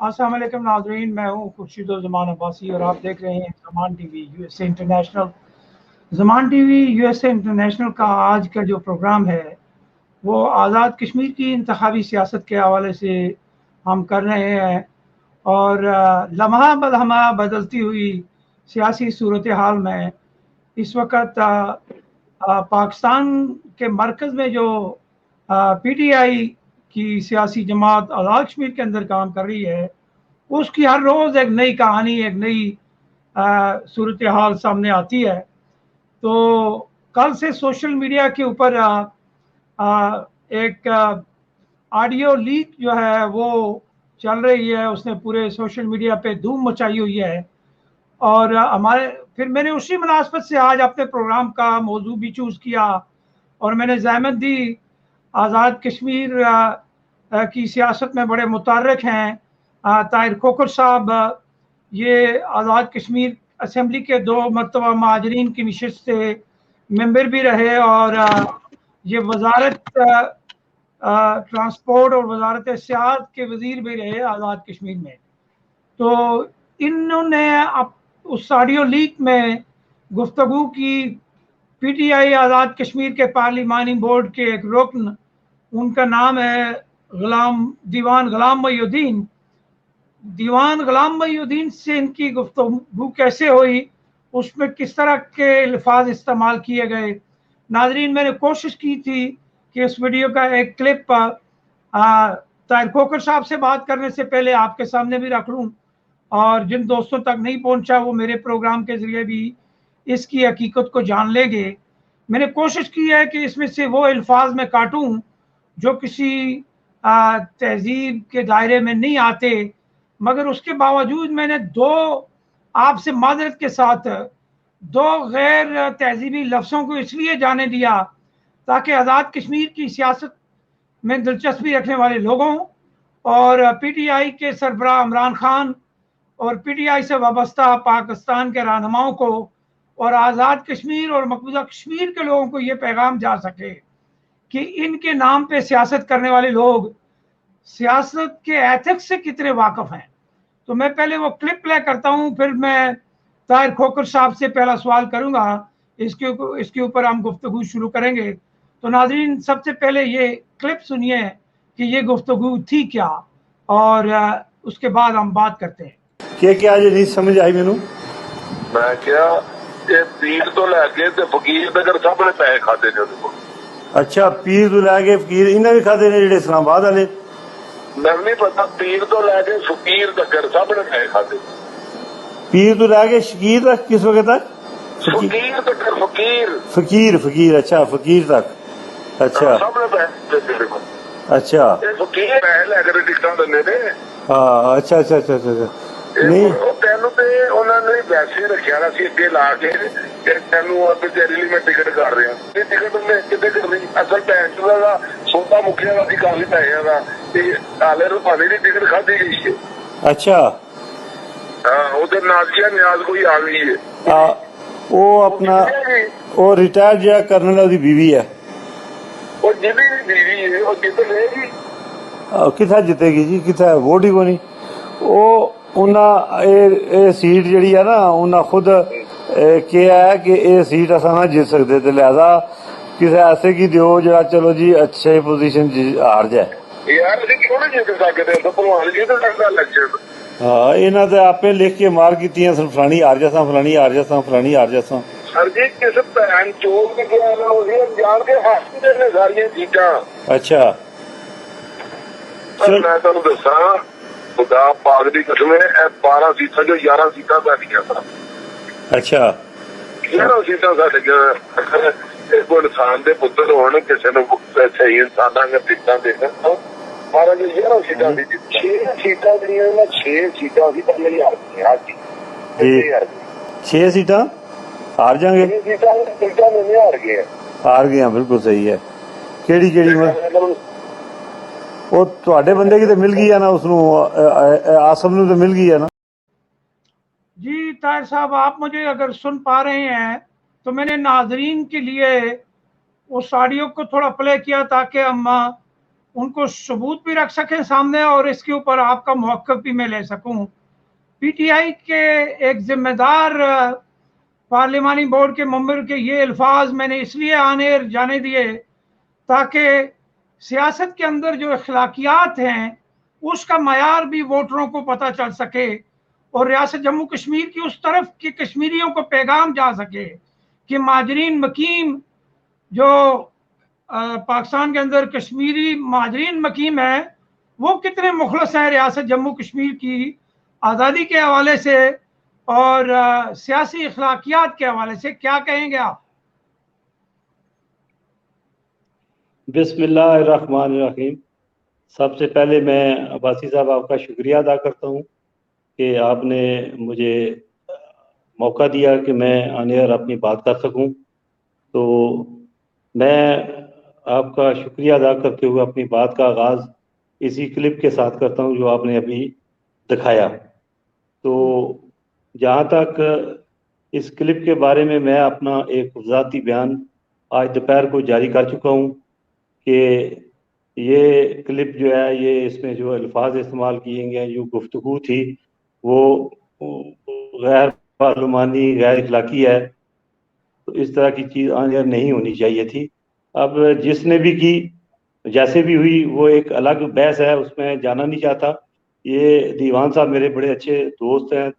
अस्सलाम वालेकुम नाज़रीन, मैं हूँ खुर्शीद-उर-ज़मान अब्बासी और आप देख रहे हैं ज़मान टीवी यूएसए इंटरनेशनल। ज़मान टीवी यूएसए इंटरनेशनल का आज का जो प्रोग्राम है वो आज़ाद कश्मीर की इंतखाबी सियासत के हवाले से हम कर रहे हैं और लम्हा बलम्हा बदलती हुई सियासी सूरत हाल में इस वक्त पाकिस्तान के मरकज़ में जो पीटीआई की सियासी जमात आज़ाद कश्मीर के अंदर काम कर रही है, उसकी हर रोज़ एक नई कहानी, एक नई सूरत हाल सामने आती है। तो कल से सोशल मीडिया के ऊपर एक ऑडियो लीक जो है वो चल रही है, उसने पूरे सोशल मीडिया पे धूम मचाई हुई है और फिर मैंने उसी मुनासबत से आज अपने प्रोग्राम का मौजू भी चूज़ किया और मैंने ज़हमत दी आज़ाद कश्मीर की सियासत में बड़े मुतहर्रिक हैं ताहिर खोखर साहब। ये आज़ाद कश्मीर असम्बली के 2 मरतबा महाजरीन की नशिस्त से मेंबर भी रहे और ये वजारत ट्रांसपोर्ट और वजारत सियाहत के वजीर भी रहे आज़ाद कश्मीर में। तो इन्होंने अब उस ऑडियो लीक में गुफ्तगू की पीटीआई आज़ाद कश्मीर के पार्लिमानी बोर्ड के एक रुकन, उनका नाम है दीवान गुलाम मोहिउद्दीन। दीवान गुलाम मोहिउद्दीन से इनकी गुफ्तगू कैसे हुई, उसमें किस तरह के अल्फाज इस्तेमाल किए गए। नाजरीन, मैंने कोशिश की थी कि इस वीडियो का एक क्लिप ताहिर खोखर साहब से बात करने से पहले आपके सामने भी रख लूँ और जिन दोस्तों तक नहीं पहुंचा वो मेरे प्रोग्राम के ज़रिए भी इसकी हकीकत को जान लेंगे। मैंने कोशिश की है कि इसमें से वो अल्फाज में काटूँ जो किसी तहजीब के दायरे में नहीं आते, मगर उसके बावजूद मैंने 2 आपसे माजरत के साथ 2 गैर तहजीबी लफ्ज़ों को इसलिए जाने दिया ताकि आज़ाद कश्मीर की सियासत में दिलचस्पी रखने वाले लोगों और पीटीआई के सरबराह इमरान खान और पीटीआई से वाबस्ता पाकिस्तान के रहनुमाओं को और आज़ाद कश्मीर और मकबूजा कश्मीर के लोगों को ये पैगाम जा सके कि इनके नाम पे सियासत करने वाले लोग सियासत के एथिक्स से कितने वाकफ़ हैं। तो मैं पहले वो क्लिप प्ले करता हूँ, फिर मैं ताहिर खोखर साहब से पहला सवाल करूँगा, इसके ऊपर हम गुफ्तगू शुरू करेंगे। तो नाज़रीन, सबसे पहले ये क्लिप सुनिए कि ये गुफ्तगू थी क्या और उसके बाद हम बात करते हैं। क्या आज नहीं समझ आई मैनू। मैं क्या ये पीर तो लैके ते फकीर तक सब ने पैसे खाते ने उनको। अच्छा, पीर तो लैके फकीर इन्हें भी खाते ने जेडे इस्लामाबाद वाले। मैं नहीं पता, पीर तो लैके फकीर तक सब ने पैसे खाते। पीर तो लैके शकीर तक किस वक्त तक? फकीर तक फकीर फकीर फकीर अच्छा फकीर तक। अच्छा सब ने पैसे। अच्छा फकीर पैसे लैके टिकटा देने ने। हाँ अच्छा अच्छा अच्छा अच्छा नहीं तेन तो उन्होंने वैसे रखा ना सी अगे ला के तेन तेरे लिए मैं टिकट कर रहा टिकट मैं कितने कर रही असल पैंच का सौदा मुखिया का काफी पैसों का हाले रूपानी की टिकट खाधी गई है। अच्छा हाँ उधर नाजिया न्याज कोई आ गई है। वो अपना वो रिटायर्ड जो कर्नल उसकी बीवी है। वो जिदी बीवी है वो जित लेगी कितना जितेगी जी, कितना वोट ही को नहीं। वो उन्हें सीट जी है ना उन्हें खुद क्या है कि ये सीट असा ना जीत सकते, तो लिहाजा किसी ऐसे की दियो जरा चलो जी अच्छे पोजीशन हार जाए यार क्यों नहीं जीत सकते तो भलवान जी तो लगता लग। हाँ इन्हें तो आपे लिख के मार की फलानी हार जासा फलानी हार जासा फलानी हार जासा। सर जी किस भैन चोर जान के हाथ ने सारिया सीटा। अच्छा मैं तुम दसा खुदा पाक दी कसम 12 सीटा जो 11 सीटा साडियां सन। अच्छा 11 सीटा साडियां कोई इंसान दे पुत्र होने किसी ने सही इंसाना ने सीटा देना 12 जो 11 सीटा दी 6 सीटा जड़ियां 6 सीटा सी पहले ही हार गई। 6 सीटा हार जाएंगे। सीटा में हार गए बिल्कुल सही है। केड़ी केड़ी वो ਤੁਹਾਡੇ ਬੰਦੇ की तो मिल गई है ना उसनू आसम नू तो मिल गई है ना। जी ताहिर साहब, आप मुझे अगर सुन पा रहे हैं तो मैंने नाजरीन के लिए उस ऑडियो को थोड़ा प्ले किया ताकि हम उनको सबूत भी रख सकें सामने और इसके ऊपर आपका मौक़िफ़ भी मैं ले सकूं। पीटीआई के एक जिम्मेदार पार्लिमानी बोर्ड के मेंबर के ये अल्फाज मैंने इसलिए आने जाने दिए ताकि सियासत के अंदर जो अखलाकियात हैं उसका मयार भी वोटरों को पता चल सके और रियासत जम्मू कश्मीर की उस तरफ के कश्मीरियों को पैगाम जा सके कि माजरीन मकीम जो पाकिस्तान के अंदर कश्मीरी माजरीन मकीम है वो कितने मुखलस हैं रियासत जम्मू कश्मीर की आज़ादी के हवाले से और सियासी अखलाकियात के हवाले से। क्या कहेंगे आप? बिस्मिल्लाहिर्रहमानिर्रहीम। सबसे पहले मैं अब्बासी साहब आपका शुक्रिया अदा करता हूँ कि आपने मुझे मौका दिया कि मैं ऑन एयर अपनी बात कर सकूँ। तो मैं आपका शुक्रिया अदा करते हुए अपनी बात का आगाज़ इसी क्लिप के साथ करता हूँ जो आपने अभी दिखाया। तो जहाँ तक इस क्लिप के बारे में मैं अपना एक ज़ाती बयान आज दोपहर को जारी कर चुका हूँ कि ये क्लिप जो है ये इसमें जो अल्फाज इस्तेमाल किए गए जो गुफ्तगू थी वो गैर पार्लिमानी गैर इखलाकी है। तो इस तरह की चीज़ ऑन एयर नहीं होनी चाहिए थी। अब जिसने भी की जैसे भी हुई वो एक अलग बहस है, उसमें जाना नहीं चाहता। ये दीवान साहब मेरे बड़े अच्छे दोस्त हैं,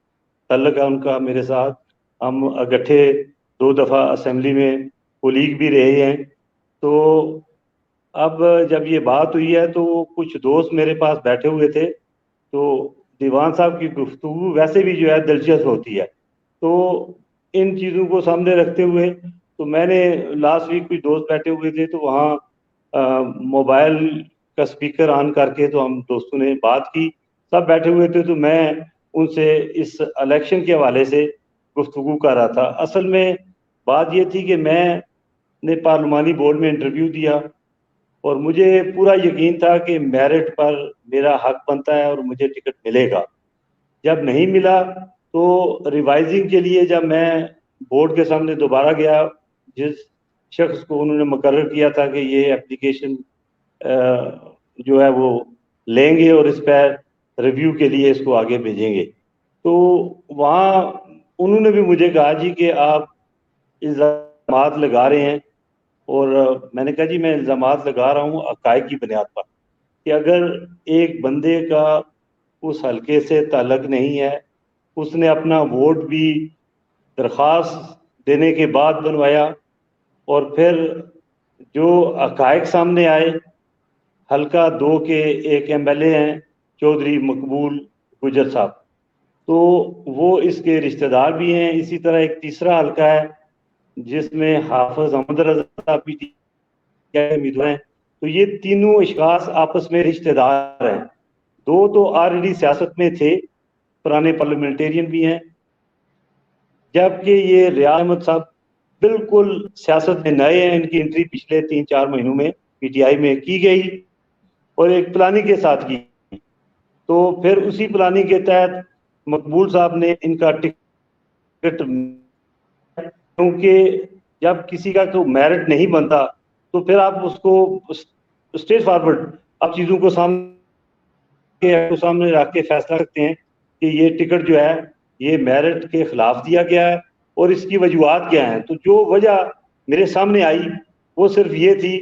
तल्लक है उनका मेरे साथ, हम इकट्ठे 2 दफ़ा असेंबली में कोलीग भी रहे हैं। तो अब जब ये बात हुई है तो कुछ दोस्त मेरे पास बैठे हुए थे, तो दीवान साहब की गुफ्तगू वैसे भी जो है दिलचस्प होती है। तो इन चीज़ों को सामने रखते हुए तो मैंने लास्ट वीक कुछ दोस्त बैठे हुए थे, तो वहाँ मोबाइल का स्पीकर ऑन करके तो हम दोस्तों ने बात की, सब बैठे हुए थे। तो मैं उनसे इस इलेक्शन के हवाले से गुफ्तगू कर रहा था। असल में बात ये थी कि मैंने पार्लिमानी बोर्ड में इंटरव्यू दिया और मुझे पूरा यकीन था कि मेरिट पर मेरा हक बनता है और मुझे टिकट मिलेगा। जब नहीं मिला तो रिवाइजिंग के लिए जब मैं बोर्ड के सामने दोबारा गया, जिस शख्स को उन्होंने मुकर्रर किया था कि ये एप्लीकेशन जो है वो लेंगे और इस पर रिव्यू के लिए इसको आगे भेजेंगे, तो वहाँ उन्होंने भी मुझे कहा जी कि आप इल्ज़ामात लगा रहे हैं। और मैंने कहा जी मैं इल्ज़ामात लगा रहा हूँ हक़ाइक़ की बुनियाद पर कि अगर एक बंदे का उस हल्के से ताल्लुक़ नहीं है, उसने अपना वोट भी दरख्वास्त देने के बाद बनवाया और फिर जो हक़ाइक़ सामने आए, हल्का 2 के एक MLA हैं चौधरी मकबूल गुजर साहब, तो वो इसके रिश्तेदार भी हैं। इसी तरह एक तीसरा हल्का है जिसमें हाफिज अहमद रज़ा PTI उम्मीदवार हैं। तो ये तीनों अशखास आपस में रिश्तेदार हैं। 2 तो ऑलरेडी सियासत में थे, पुराने पार्लियामेंटेरियन भी हैं, जबकि ये रियाज अहमद साहब बिल्कुल सियासत में नए हैं। इनकी एंट्री पिछले 3-4 महीनों में PTI में की गई और एक प्लानिंग के साथ की। तो फिर उसी प्लानिंग के तहत मकबूल साहब ने इनका टिकट, क्योंकि जब किसी का तो मेरिट नहीं बनता तो फिर आप उसको स्ट्रेट फॉरवर्ड आप चीज़ों को सामने रख के फैसला करते हैं कि ये टिकट जो है ये मेरिट के खिलाफ दिया गया है और इसकी वजूहात क्या हैं। तो जो वजह मेरे सामने आई वो सिर्फ ये थी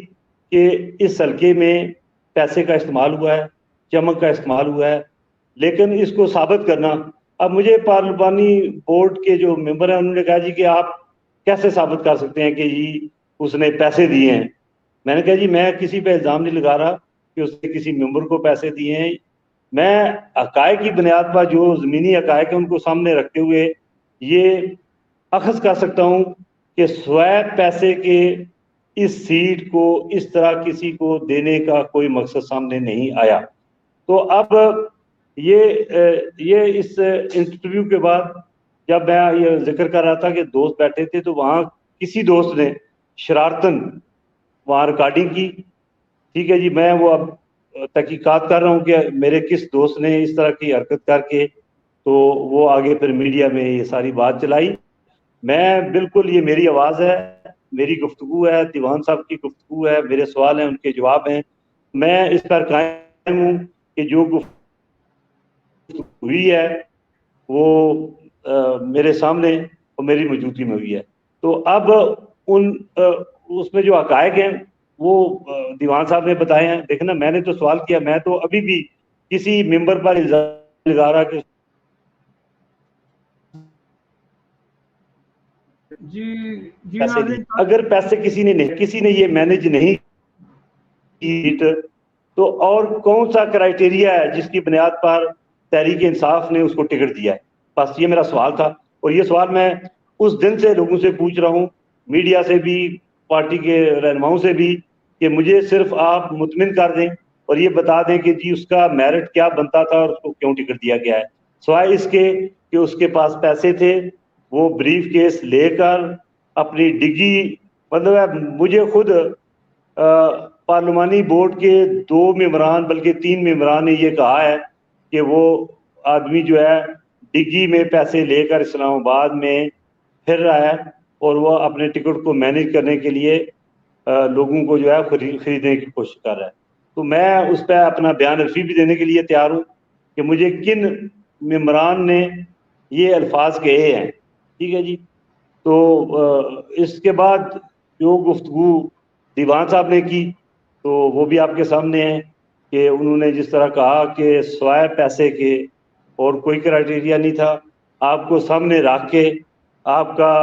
कि इस हल्के में पैसे का इस्तेमाल हुआ है, चमक का इस्तेमाल हुआ है, लेकिन इसको साबित करना। अब मुझे पार्लिमानी बोर्ड के जो मेंबर हैं उन्होंने कहा जी कि आप कैसे साबित कर सकते हैं कि जी उसने पैसे दिए हैं। मैंने कहा जी मैं किसी पे इल्ज़ाम नहीं लगा रहा कि उसने किसी मेंबर को पैसे दिए हैं। मैं हक़ाइक़ की बुनियाद पर जो ज़मीनी हक़ाइक़ है उनको सामने रखते हुए ये अख़ज़ कर सकता हूँ कि स्वैप पैसे के इस सीट को इस तरह किसी को देने का कोई मकसद सामने नहीं आया। तो अब ये इस इंटरव्यू के बाद जब मैं ये जिक्र कर रहा था कि दोस्त बैठे थे, तो वहाँ किसी दोस्त ने शरारतन वहाँ रिकॉर्डिंग की। ठीक है जी, मैं वो अब तहकीकात कर रहा हूँ कि मेरे किस दोस्त ने इस तरह की हरकत करके तो वो आगे फिर मीडिया में ये सारी बात चलाई। मैं बिल्कुल, ये मेरी आवाज़ है, मेरी गुफ्तगू है, दीवान साहब की गुफ्तगू है, मेरे सवाल हैं उनके जवाब हैं। मैं इस पर कायम हूँ कि जो गुफ्तगू हुई है वो मेरे सामने और मेरी मौजूदगी में हुई है। तो अब उसमें जो हकायक हैं वो दीवान साहब ने बताए हैं। देखना, मैंने तो सवाल किया, मैं तो अभी भी किसी मेंबर पर इल्जाम लगा रहा कि जी जी पैसे लिए। नाज़रीन, अगर पैसे किसी ने ये मैनेज नहीं की तो और कौन सा क्राइटेरिया है जिसकी बुनियाद पर तहरीक इंसाफ ने उसको टिकट दिया है? बस ये मेरा सवाल था, और ये सवाल मैं उस दिन से लोगों से पूछ रहा हूँ, मीडिया से भी, पार्टी के रहनुमाओं से भी, कि मुझे सिर्फ आप मुतमिन कर दें और ये बता दें कि जी उसका मेरिट क्या बनता था और उसको क्यों टिकट दिया गया है, सिवाय इसके कि उसके पास पैसे थे, वो ब्रीफ केस लेकर अपनी डिग्री, मतलब मुझे खुद पार्लिमानी बोर्ड के 2 मेंबरान बल्कि 3 मेंबरान ने ये कहा है कि वो आदमी जो है डिग्गी में पैसे लेकर इस्लामाबाद में फिर रहा है और वो अपने टिकट को मैनेज करने के लिए लोगों को जो है खरीदने की कोशिश कर रहा है। तो मैं उस पर अपना बयान रफी भी देने के लिए तैयार हूँ कि मुझे किन मेंबरान ने ये अल्फाज कहे हैं। ठीक है जी। तो इसके बाद जो गुफ्तगू दीवान साहब ने की तो वो भी आपके सामने है कि उन्होंने जिस तरह कहा कि स्वाय पैसे के और कोई क्राइटेरिया नहीं था, आपको सामने रख के आपका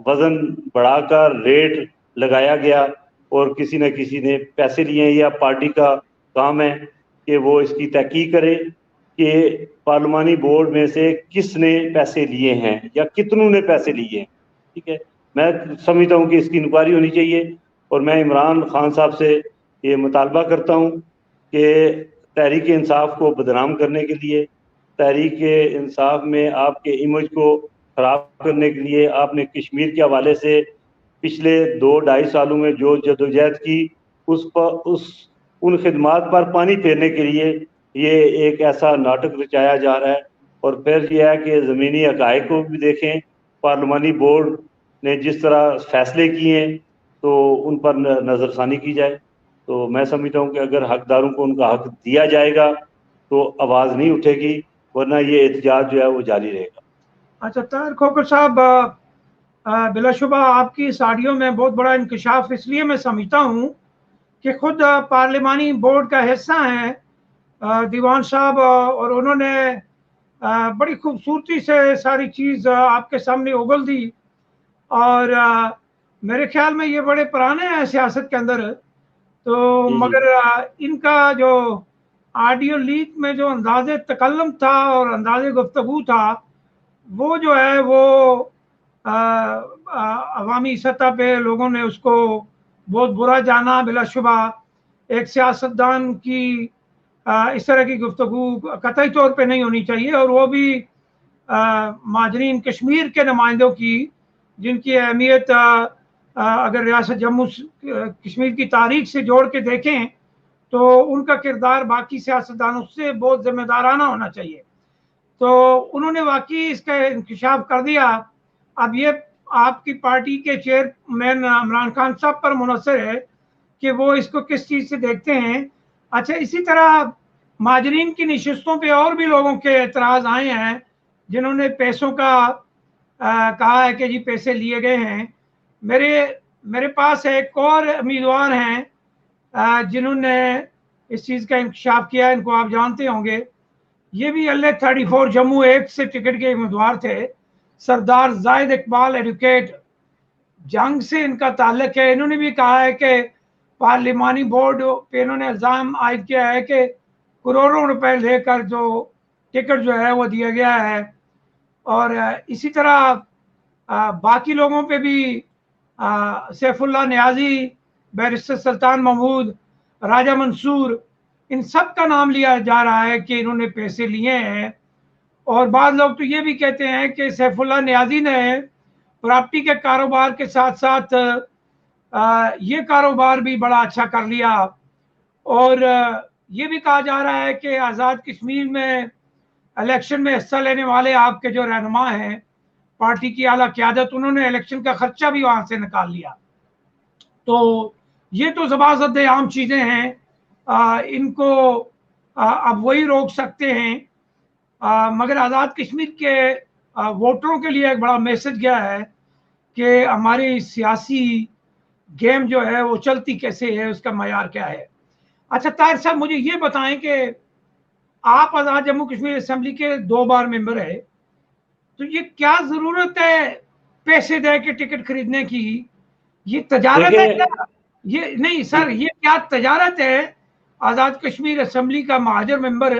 वजन बढ़ाकर रेट लगाया गया और किसी न किसी ने पैसे लिए, या पार्टी का काम है कि वो इसकी तहकीक करे कि पार्लिमानी बोर्ड में से किसने पैसे लिए हैं या कितनों ने पैसे लिए हैं। ठीक है, मैं समझता हूँ कि इसकी इंक्वायरी होनी चाहिए और मैं इमरान खान साहब से ये मुतालबा करता हूँ कि तहरीक इंसाफ को बदनाम करने के लिए, तहरीक इंसाफ में आपके इमेज को खराब करने के लिए आपने कश्मीर के हवाले से पिछले 2-2.5 सालों में जो जदोजहद की उन खिदमात पर पानी फेरने के लिए ये एक ऐसा नाटक रचाया जा रहा है। और फिर यह है कि ज़मीनी हक़ाइक़ को भी देखें, पार्लिमानी बोर्ड ने जिस तरह फैसले किए हैं तो उन पर नज़रसानी की जाए। तो मैं समझता हूँ कि अगर हकदारों को उनका हक दिया जाएगा तो आवाज़ नहीं उठेगी, वरना ये एहतजाज जो है वो जारी रहेगा। अच्छा ताहिर खोखर साहब, बिलाशुबा आपकी इस ऑडियो में बहुत बड़ा इंकशाफ इसलिए मैं समझता हूँ कि खुद पार्लिमानी बोर्ड का हिस्सा हैं दीवान साहब, और उन्होंने बड़ी खूबसूरती से सारी चीज़ आपके सामने उगल दी। और मेरे ख्याल में ये बड़े पुराने हैं सियासत के अंदर, तो मगर इनका जो ऑडियो लीक में जो अंदाज़े तकल्लुम था और अंदाज़े गुफ्तगू था वो जो है वो अवामी सतह पे लोगों ने उसको बहुत बुरा जाना। बिलाशुबा एक सियासतदान की इस तरह की गुफ्तगू कतई तौर पे नहीं होनी चाहिए, और वो भी माजरीन कश्मीर के नुमाइंदों की, जिनकी अहमियत अगर रियासत जम्मू कश्मीर की तारीख से जोड़ के देखें तो उनका किरदार बाकी सियासतदानों से बहुत जिम्मेदाराना होना चाहिए। तो उन्होंने वाकई इसका इंकशाफ कर दिया। अब ये आपकी पार्टी के चेयरमैन इमरान खान साहब पर मुनहसर है कि वो इसको किस चीज़ से देखते हैं। अच्छा, इसी तरह माजरीन की नशिस्तों पे और भी लोगों के एतराज़ आए हैं जिन्होंने पैसों का कहा है कि जी पैसे लिए गए हैं। मेरे पास एक और उम्मीदवार हैं जिन्होंने इस चीज़ का इंकशाफ किया, इनको आप जानते होंगे। ये भी LA34 जम्मू 1 से टिकट के उम्मीदवार थे। सरदार जाहिद इकबाल एडवोकेट, जंग से इनका ताल्लुक है। इन्होंने भी कहा है कि पार्लिमानी बोर्ड पे इन्होंने इल्ज़ाम आयद किया है कि करोड़ों रुपए लेकर जो टिकट जो है वो दिया गया है। और इसी तरह बाकी लोगों पे भी सैफुल्ला नियाजी, बैरिस्टर सुल्तान महमूद, राजा मंसूर, इन सब का नाम लिया जा रहा है कि इन्होंने पैसे लिए हैं। और बाद लोग तो ये भी कहते हैं कि सैफुल्ला नियाजी ने प्रॉपर्टी के कारोबार के साथ साथ ये कारोबार भी बड़ा अच्छा कर लिया। और ये भी कहा जा रहा है कि आज़ाद कश्मीर में इलेक्शन में हिस्सा लेने वाले आपके जो रहनुमा हैं, पार्टी की आला क़यादत, उन्होंने इलेक्शन का खर्चा भी वहाँ से निकाल लिया। तो ये तो ज़बाज़त आम चीज़ें हैं इनको अब वही रोक सकते हैं। मगर आज़ाद कश्मीर के वोटरों के लिए एक बड़ा मैसेज गया है कि हमारी सियासी गेम जो है वो चलती कैसे है, उसका मयार क्या है। अच्छा ताहिर साहब, मुझे ये बताएं कि आप आज़ाद जम्मू कश्मीर असेंबली के 2 बार मेंबर है, तो ये क्या जरूरत है पैसे दे के टिकट खरीदने की? ये तजारत है क्या? ये नहीं सर, ये क्या तजारत है? आज़ाद कश्मीर असेंबली का महाजर मेंबर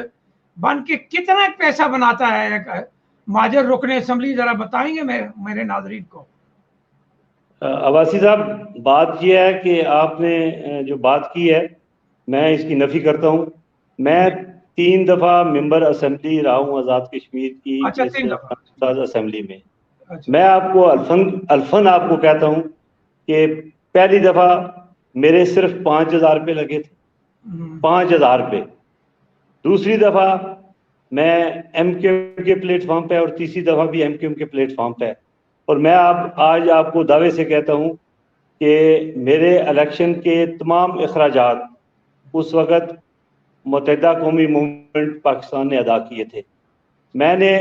बन के कितना पैसा बनाता है एक महाजर रुकन असेंबली, जरा बताएंगे मेरे नाजरीन को। अब्बासी साहब, बात यह है कि आपने जो बात की है मैं इसकी नफी करता हूँ। मैं 3 दफा मेंबर असेंबली रहा हूँ आज़ाद कश्मीर की। अच्छा, इस 3 दफा असेंबली में। अच्छा। मैं आपको अल्फन आपको कहता हूँ कि पहली दफा मेरे सिर्फ 5,000 रुपये लगे थे, 5,000 रुपये। दूसरी दफा मैं एमक्यूएम के प्लेटफॉर्म पे और तीसरी दफा भी एमक्यूएम के प्लेटफॉर्म पे। और मैं आज आपको दावे से कहता हूँ कि मेरे इलेक्शन के तमाम अखराजात उस वक़्त मुत्तहिदा कौमी मूवमेंट पाकिस्तान ने अदा किए थे। मैंने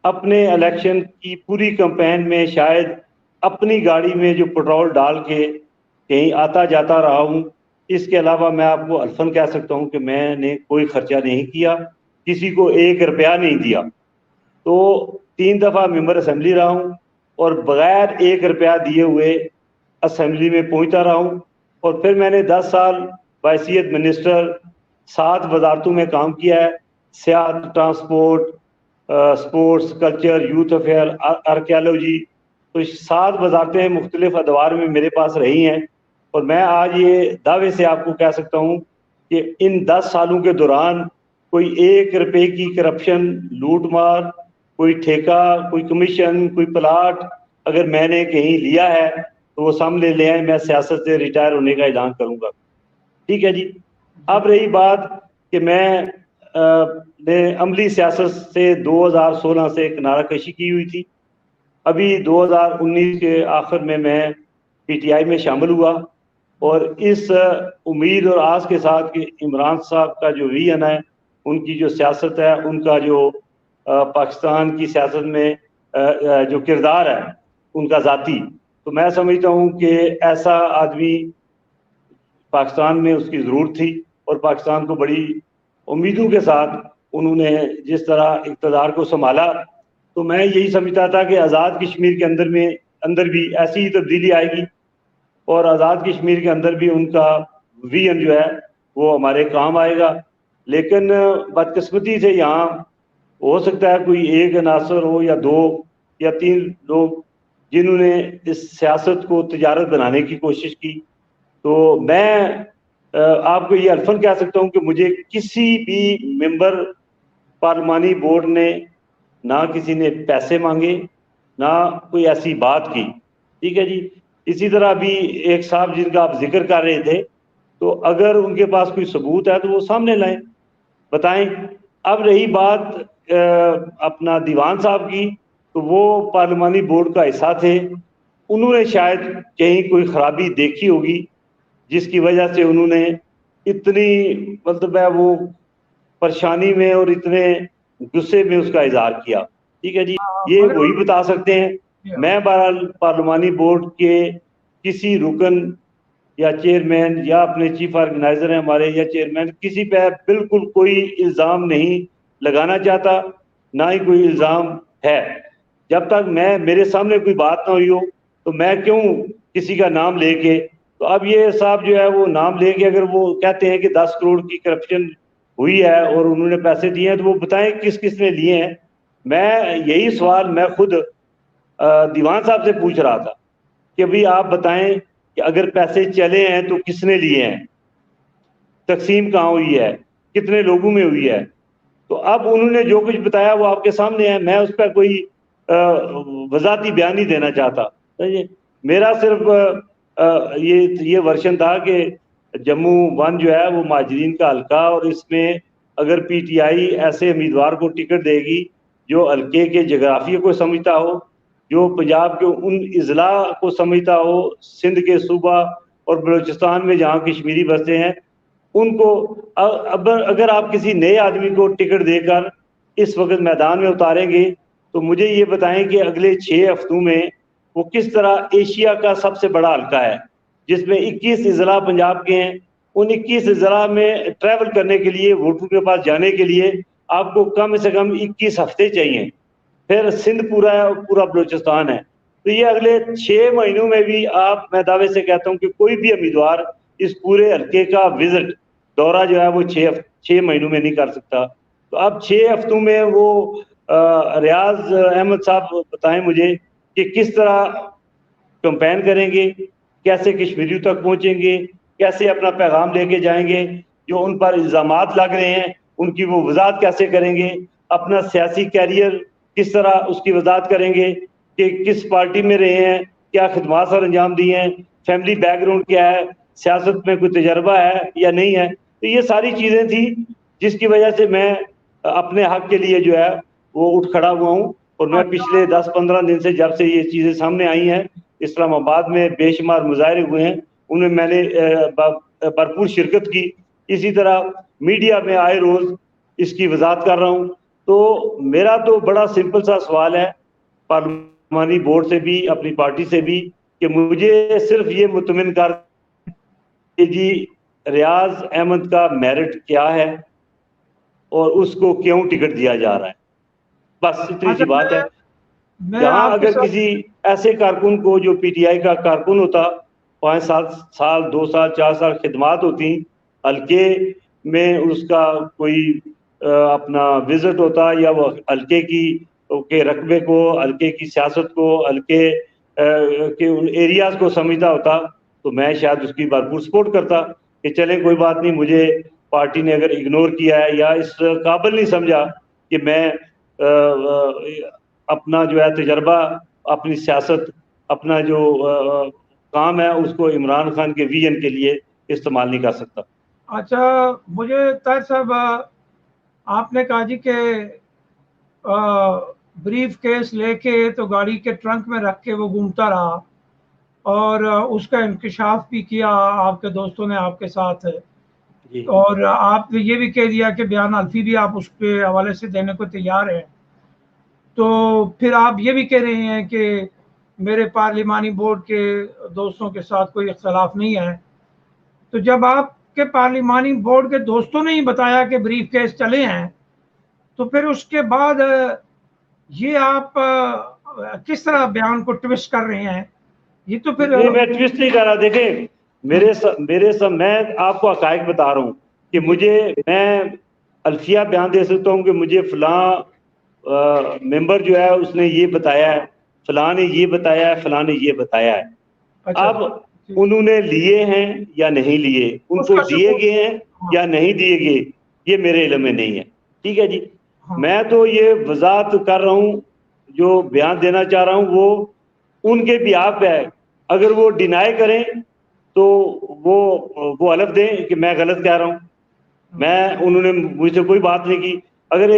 अपने इलेक्शन की पूरी कैंपेन में शायद अपनी गाड़ी में जो पेट्रोल डाल के कहीं आता जाता रहा हूँ। इसके अलावा मैं आपको अल्फन कह सकता हूँ कि मैंने कोई खर्चा नहीं किया, किसी को 1 रुपया नहीं दिया। तो 3 दफा मेंबर असेंबली रहा हूँ और बगैर 1 रुपया दिए हुए असेंबली में पहुँचता रहा हूँ। और फिर मैंने 10 साल बाहैसियत मिनिस्टर 7 वजारतों में काम किया है। सियाहत, transport, sports, culture, youth affair, archaeology, तो 7 वजारतें मुख्तलिफ अदवार में मेरे पास रही हैं। और मैं आज ये दावे से आपको कह सकता हूँ कि इन 10 सालों के दौरान कोई 1 रुपये की करप्शन, लूट मार, कोई ठेका, कोई कमीशन, कोई प्लाट अगर मैंने कहीं लिया है तो वो सामने ले आए, मैं सियासत से रिटायर होने का ऐलान करूँगा। ठीक है जी। अब रही बात कि मैं ने अमली सियासत से 2016 से किनारा कशी की हुई थी। अभी 2019 के आखिर में मैं पीटीआई में शामिल हुआ और इस उम्मीद और आस के साथ कि इमरान साहब का जो विजन है, उनकी जो सियासत है, उनका जो पाकिस्तान की सियासत में जो किरदार है उनका ज़ाती, तो मैं समझता हूँ कि ऐसा आदमी पाकिस्तान में उसकी ज़रूरत थी। और पाकिस्तान को बड़ी उम्मीदों के साथ उन्होंने जिस तरह इक़्तिदार को संभाला, तो मैं यही समझता था कि आज़ाद कश्मीर के अंदर भी ऐसी ही तब्दीली आएगी और आज़ाद कश्मीर के अंदर भी उनका विजन जो है वो हमारे काम आएगा। लेकिन बदकिस्मती से यहाँ हो सकता है कोई एक अनासर हो या 2 या 3 लोग जिन्होंने इस सियासत को तिजारत बनाने की कोशिश की। तो मैं आपको ये अल्फन कह सकता हूँ कि मुझे किसी भी मेंबर पार्लिमानी बोर्ड ने ना किसी ने पैसे मांगे, ना कोई ऐसी बात की। ठीक है जी। इसी तरह भी एक साहब जिनका आप जिक्र कर रहे थे, तो अगर उनके पास कोई सबूत है तो वो सामने लाएं, बताएं। अब रही बात अपना दीवान साहब की, तो वो पार्लिमानी बोर्ड का हिस्सा थे। उन्होंने शायद कहीं कोई खराबी देखी होगी जिसकी वजह से उन्होंने इतनी मतलब है वो परेशानी में और इतने गुस्से में उसका इजहार किया। ठीक है जी। ये वही बता सकते हैं। मैं बहरहाल पार्लिमानी बोर्ड के किसी रुकन या चेयरमैन या अपने चीफ ऑर्गेनाइजर हैं हमारे या चेयरमैन, किसी पे बिल्कुल कोई इल्ज़ाम नहीं लगाना चाहता, ना ही कोई इल्ज़ाम है। जब तक मेरे सामने कोई बात ना हुई हो तो मैं क्यों किसी का नाम लेके, तो अब ये साहब जो है वो नाम लेके अगर वो कहते हैं कि 10 करोड़ की करप्शन हुई है और उन्होंने पैसे दिए हैं, तो वो बताएं किस किस ने लिए हैं। मैं यही सवाल मैं खुद दीवान साहब से पूछ रहा था कि भाई आप बताएं कि अगर पैसे चले हैं तो किसने लिए हैं, तकसीम कहाँ हुई है, कितने लोगों में हुई है। तो अब उन्होंने जो कुछ बताया वो आपके सामने है। मैं उस पर कोई वजाती बयान नहीं देना चाहता। मेरा सिर्फ ये वर्शन था कि जम्मू 1 जो है वो महाजरीन का हल्का, और इसमें अगर पीटीआई ऐसे उम्मीदवार को टिकट देगी जो हल्के के जोग्राफिया को समझता हो, जो पंजाब के उन इजला को समझता हो, सिंध के सूबा और बलूचिस्तान में जहाँ कश्मीरी बसते हैं, उनको अब अगर आप किसी नए आदमी को टिकट देकर इस वक्त मैदान में उतारेंगे तो मुझे ये बताएं कि अगले 6 हफ्तों में वो किस तरह एशिया का सबसे बड़ा हल्का है जिसमें 21 अजला पंजाब के हैं, उन 21 अजला में ट्रैवल करने के लिए, वोटों के पास जाने के लिए आपको कम से कम 21 हफ्ते चाहिए। फिर सिंध पूरा है और पूरा बलूचिस्तान है। तो ये अगले 6 महीनों में भी आप, मैं दावे से कहता हूँ कि कोई भी उम्मीदवार इस पूरे हल्के का विजिट, दौरा जो है वो 6 महीनों में नहीं कर सकता। तो अब 6 हफ्तों में वो रियाज अहमद साहब बताएं मुझे कि किस तरह कैंपेन करेंगे, कैसे कश्मीरियों तक पहुंचेंगे, कैसे अपना पैगाम लेके जाएंगे, जो उन पर इल्जामात लग रहे हैं उनकी वो वजाहत कैसे करेंगे, अपना सियासी कैरियर किस तरह उसकी वजाहत करेंगे कि किस पार्टी में रहे हैं, क्या खिदमात सर अंजाम दिए हैं, फैमिली बैकग्राउंड क्या है, सियासत में कोई तजर्बा है या नहीं है। तो ये सारी चीज़ें थी जिसकी वजह से मैं अपने हक के लिए जो है वो उठ खड़ा हुआ हूँ। और मैं पिछले 10-15 दिन से जब से ये चीज़ें सामने आई हैं, इस्लामाबाद में बेशुमार मुजाहरे हुए हैं, उनमें मैंने भरपूर शिरकत की। इसी तरह मीडिया में आए रोज़ इसकी वजाहत कर रहा हूँ। तो मेरा तो बड़ा सिंपल सा सवाल है पार्लिमानी बोर्ड से भी, अपनी पार्टी से भी, कि मुझे सिर्फ ये मुतमिन कर कि जी रियाज अहमद का मेरिट क्या है और उसको क्यों टिकट दिया जा रहा है, बस इतनी सी बात है। जहाँ अगर किसी ऐसे कारकुन को, जो पीटीआई का कारकुन होता, 5-7 साल 2 साल 4 साल खिदमात होती, हल्के में उसका कोई अपना विजिट होता, या वो हल्के की के रकबे को, हल्के की सियासत को, हल्के के उन एरियाज को समझता होता, तो मैं शायद उसकी भरपूर सपोर्ट करता कि चले कोई बात नहीं, मुझे पार्टी ने अगर इग्नोर किया है या इस काबिल नहीं समझा कि मैं अपना जो है तजर्बा, अपनी सियासत, अपना जो काम है उसको इमरान खान के विजन के लिए इस्तेमाल नहीं कर सकता। अच्छा, मुझे ताहिर साहब आपने कहा जी के ब्रीफ केस लेके तो गाड़ी के ट्रंक में रख के वो घूमता रहा और उसका इंकशाफ भी किया आपके दोस्तों ने आपके साथ, और आपने ये भी कह दिया कि बयान अल्फी भी आप उसके हवाले से देने को तैयार हैं। तो फिर आप ये भी कह रहे हैं कि मेरे पार्लिमानी बोर्ड के दोस्तों के साथ कोई इख्तलाफ नहीं है। तो जब आपके पार्लिमानी बोर्ड के दोस्तों ने ही बताया कि ब्रीफ केस चले हैं, तो फिर उसके बाद ये आप किस तरह बयान को ट्विस्ट कर रहे हैं? ये तो फिर नहीं, मैं ट्विस्ट नहीं कर रहा। देखें, मैं आपको हकायक बता रहा हूँ कि मैं अल्फिया बयान दे सकता हूँ कि मुझे फलां मेंबर जो है उसने ये बताया है, फलां ने ये बताया है, फलां ने ये बताया है। अच्छा, अब उन्होंने लिए हैं या नहीं लिए, उनको दिए गए हैं या नहीं दिए गए, ये मेरे इल्म में नहीं है। ठीक है जी। मैं तो ये वजाहत कर रहा हूँ, जो बयान देना चाह रहा हूँ वो उनके भी आप है। अगर वो डिनाई करें तो वो अलग दें कि मैं गलत कह रहा हूँ। उन्होंने मुझसे कोई बात नहीं की। अगर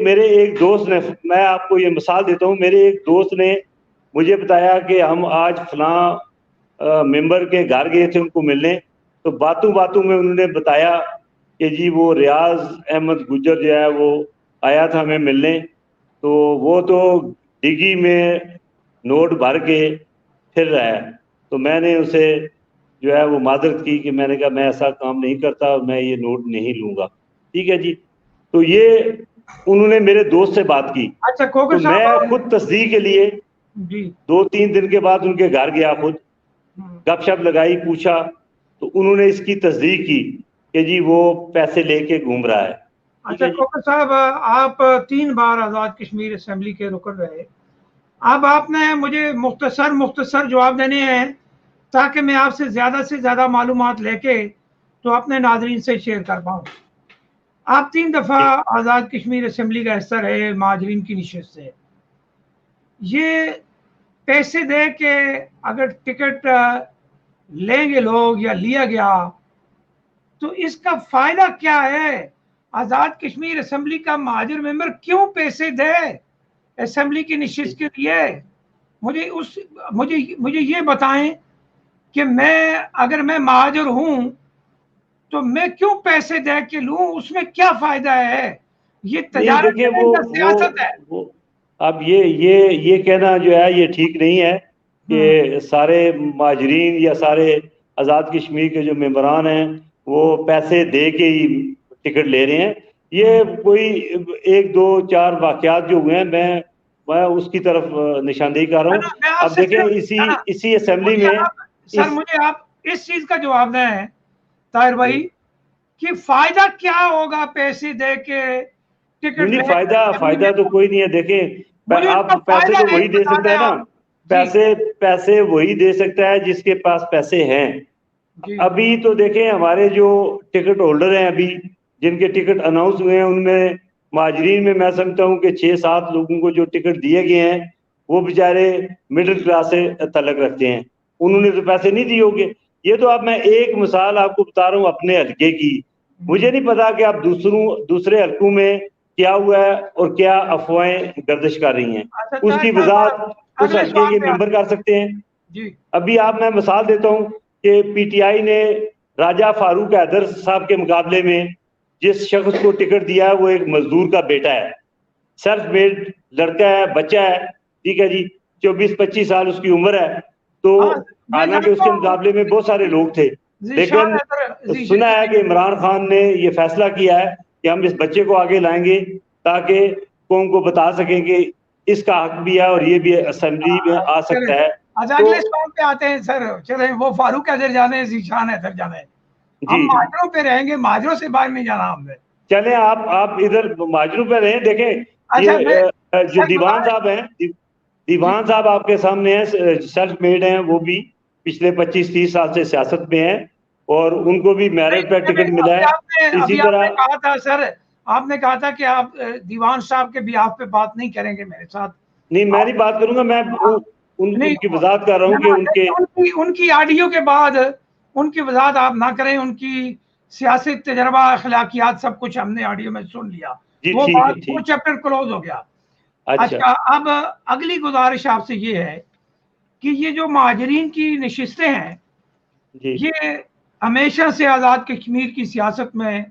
मेरे एक दोस्त ने, मैं आपको ये मिसाल देता हूँ, मेरे एक दोस्त ने मुझे बताया कि हम आज फलां मेंबर के घर गए थे उनको मिलने, तो बातों बातों में उन्होंने बताया कि जी वो रियाज अहमद गुजर जो है वो आया था हमें मिलने, तो वो तो डिग्गी में नोट भर के फिर रहा है। तो मैंने उसे जो है वो मादरत की कि मैंने कहा मैं ऐसा काम नहीं करता, मैं ये नोट नहीं लूँगा। ठीक है जी। तो ये उन्होंने मेरे दोस्त से बात की। अच्छा, तो मैं खुद तस्दीक के लिए जी 2-3 दिन के बाद उनके घर गया, खुद गपशप लगाई, पूछा, तो उन्होंने इसकी तस्दीक की कि जी वो पैसे लेके घूम रहा है। अच्छा कोकर साहब, आप 3 बार आज़ाद कश्मीर असेंबली के रुकन रहे। अब आपने मुझे मुख्तसर जवाब देने हैं ताकि मैं आपसे ज़्यादा मालूमात लेके तो अपने नाजरीन से शेयर कर पाऊँ। आप 3 दफ़ा आज़ाद कश्मीर असेंबली का हिस्सा रहे महाजरीन की निशस्त से। ये पैसे दे के अगर टिकट लेंगे लोग या लिया गया तो इसका फायदा क्या है? आज़ाद कश्मीर असेंबली का महाजर मेंबर क्यों पैसे दे असेंबली की निशिस्त के लिए? मुझे ये बताएं कि अगर मैं महाजर हूं तो मैं क्यों पैसे दे के लूं, उसमें क्या फायदा है? ये नहीं तजारत देखिए है, इनका सियासत है। वो अब ये कहना जो है ये ठीक नहीं है कि सारे महाजरीन या सारे आज़ाद कश्मीर के जो मेंबरान हैं वो पैसे दे के ही टिकट ले रहे हैं। ये कोई 1 2 4 वाकयात जो हुए हैं, मैं उसकी तरफ निशानदेही कर रहा है हूँ। ना, मैं अब आपसे देखें सिर्फ, इसी है ना, इसी असेंबली मुझे में आप, सर मुझे आप इस चीज का जवाब दें ताहिर भाई कि फायदा क्या होगा पैसे दे के टिकट नहीं, ले फायदा तो कोई नहीं है। देखें मुझे आप उसका पैसे फायदा तो वही नहीं दे बता सकता दें है ना, आप। जी पैसे वही दे सकता है जिसके पास पैसे हैं। जी अभी तो देखें हमारे जो टिकट होल्डर हैं, अभी जिनके टिकट अनाउंस हुए हैं, उनमें महाजरीन में मैं समझता हूँ कि 6 7 लोगों को जो टिकट दिए गए हैं वो बेचारे मिडिल क्लास से तल्लक रखते हैं, उन्होंने तो पैसे नहीं दिए होंगे। ये तो अब मैं एक मिसाल आपको बता रहा हूँ अपने हल्के की। मुझे नहीं पता कि आप दूसरे हल्कों में क्या हुआ है और क्या अफवाहें गर्दिश कर रही हैं, अच्छा उसकी ताहिर वजाहत साहब, उस अगले हल्के सवाल के पे मेंबर आते कर सकते हैं। हैं। जी अभी मैं मिसाल देता हूँ कि पीटीआई ने राजा फारूक हैदर साहब के मुकाबले में जिस शख्स को टिकट दिया है वो एक मजदूर का बेटा है, सेल्फ मेड लड़का है, बच्चा है, ठीक है जी, 24 25 साल उसकी उम्र है। तो हाँ, मैं हालांकि जानता उसके हूँ मुकाबले में बहुत सारे लोग थे, जीशान लेकिन हैदर, सुना है कि इमरान खान ने ये फैसला किया है कि हम इस बच्चे को आगे लाएंगे ताकि कौम को बता सकें कि इसका हक भी है और ये भी असेंबली में आ चले, सकता है। अच्छा तो अगले सवाल पे आते हैं सर। चले, वो फारूक हैदर जाने, जीशान हैदर जाने, जी हम माजरों पे रहेंगे, माजरों से बाहर नहीं जाना हमने। चलें, आप इधर माजरू पे रहें। देखें अच्छा मैं, ये जो सर दीवान बताएं। साहब हैं, जी दीवान साहब आपके सामने हैं, सेल्फ मेड हैं, वो भी पिछले 25 30 साल से सियासत में हैं और उनको भी नहीं, मेरिट पे टिकट मिला है। इसी अभी आपने तरह कहा था सर, आपने कहा था कि आप दीवान साहब के बिहाफ पे बात नहीं करेंगे मेरे साथ। नहीं, मैं नहीं आप, बात करूंगा, मैं हाँ, नहीं, उनकी वजाहत कर रहा हूँ कि उनके उनकी उनकी ऑडियो के बाद उनकी वजाहत आप ना करें। उनकी सियासी तजर्बा, अखलाकियात, सब कुछ हमने ऑडियो में सुन लिया। जी वो ठीक बात, है, वो ठीक, चैप्टर क्लोज हो गया। अच्छा अच्छा, अब अगली गुजारिश आपसे ये है कि ये जो महाजरीन की नशिस्तें हैं, जी ये हमेशा से आज़ाद कश्मीर की सियासत में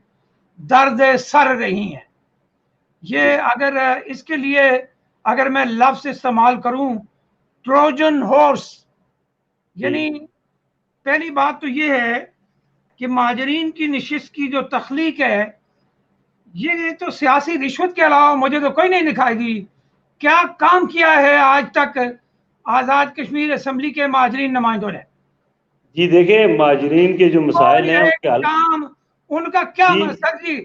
दर्द सर रही हैं। ये अगर इसके लिए अगर मैं लफ्ज इस्तेमाल करूं, ट्रोजन हॉर्स, जी यानी पहली बात तो ये है कि महाजरीन की नशिस्त की जो तख्लीक है, ये तो सियासी रिश्वत के अलावा मुझे तो कोई नहीं दिखाई दी। क्या काम किया है आज तक आज़ाद कश्मीर असम्बली के महाजरीन नुमाइंदों ने? जी देखें महाजरीन के जो और मसाइल हैं ये उसके हल काम, उनका क्या जी मकसद जी?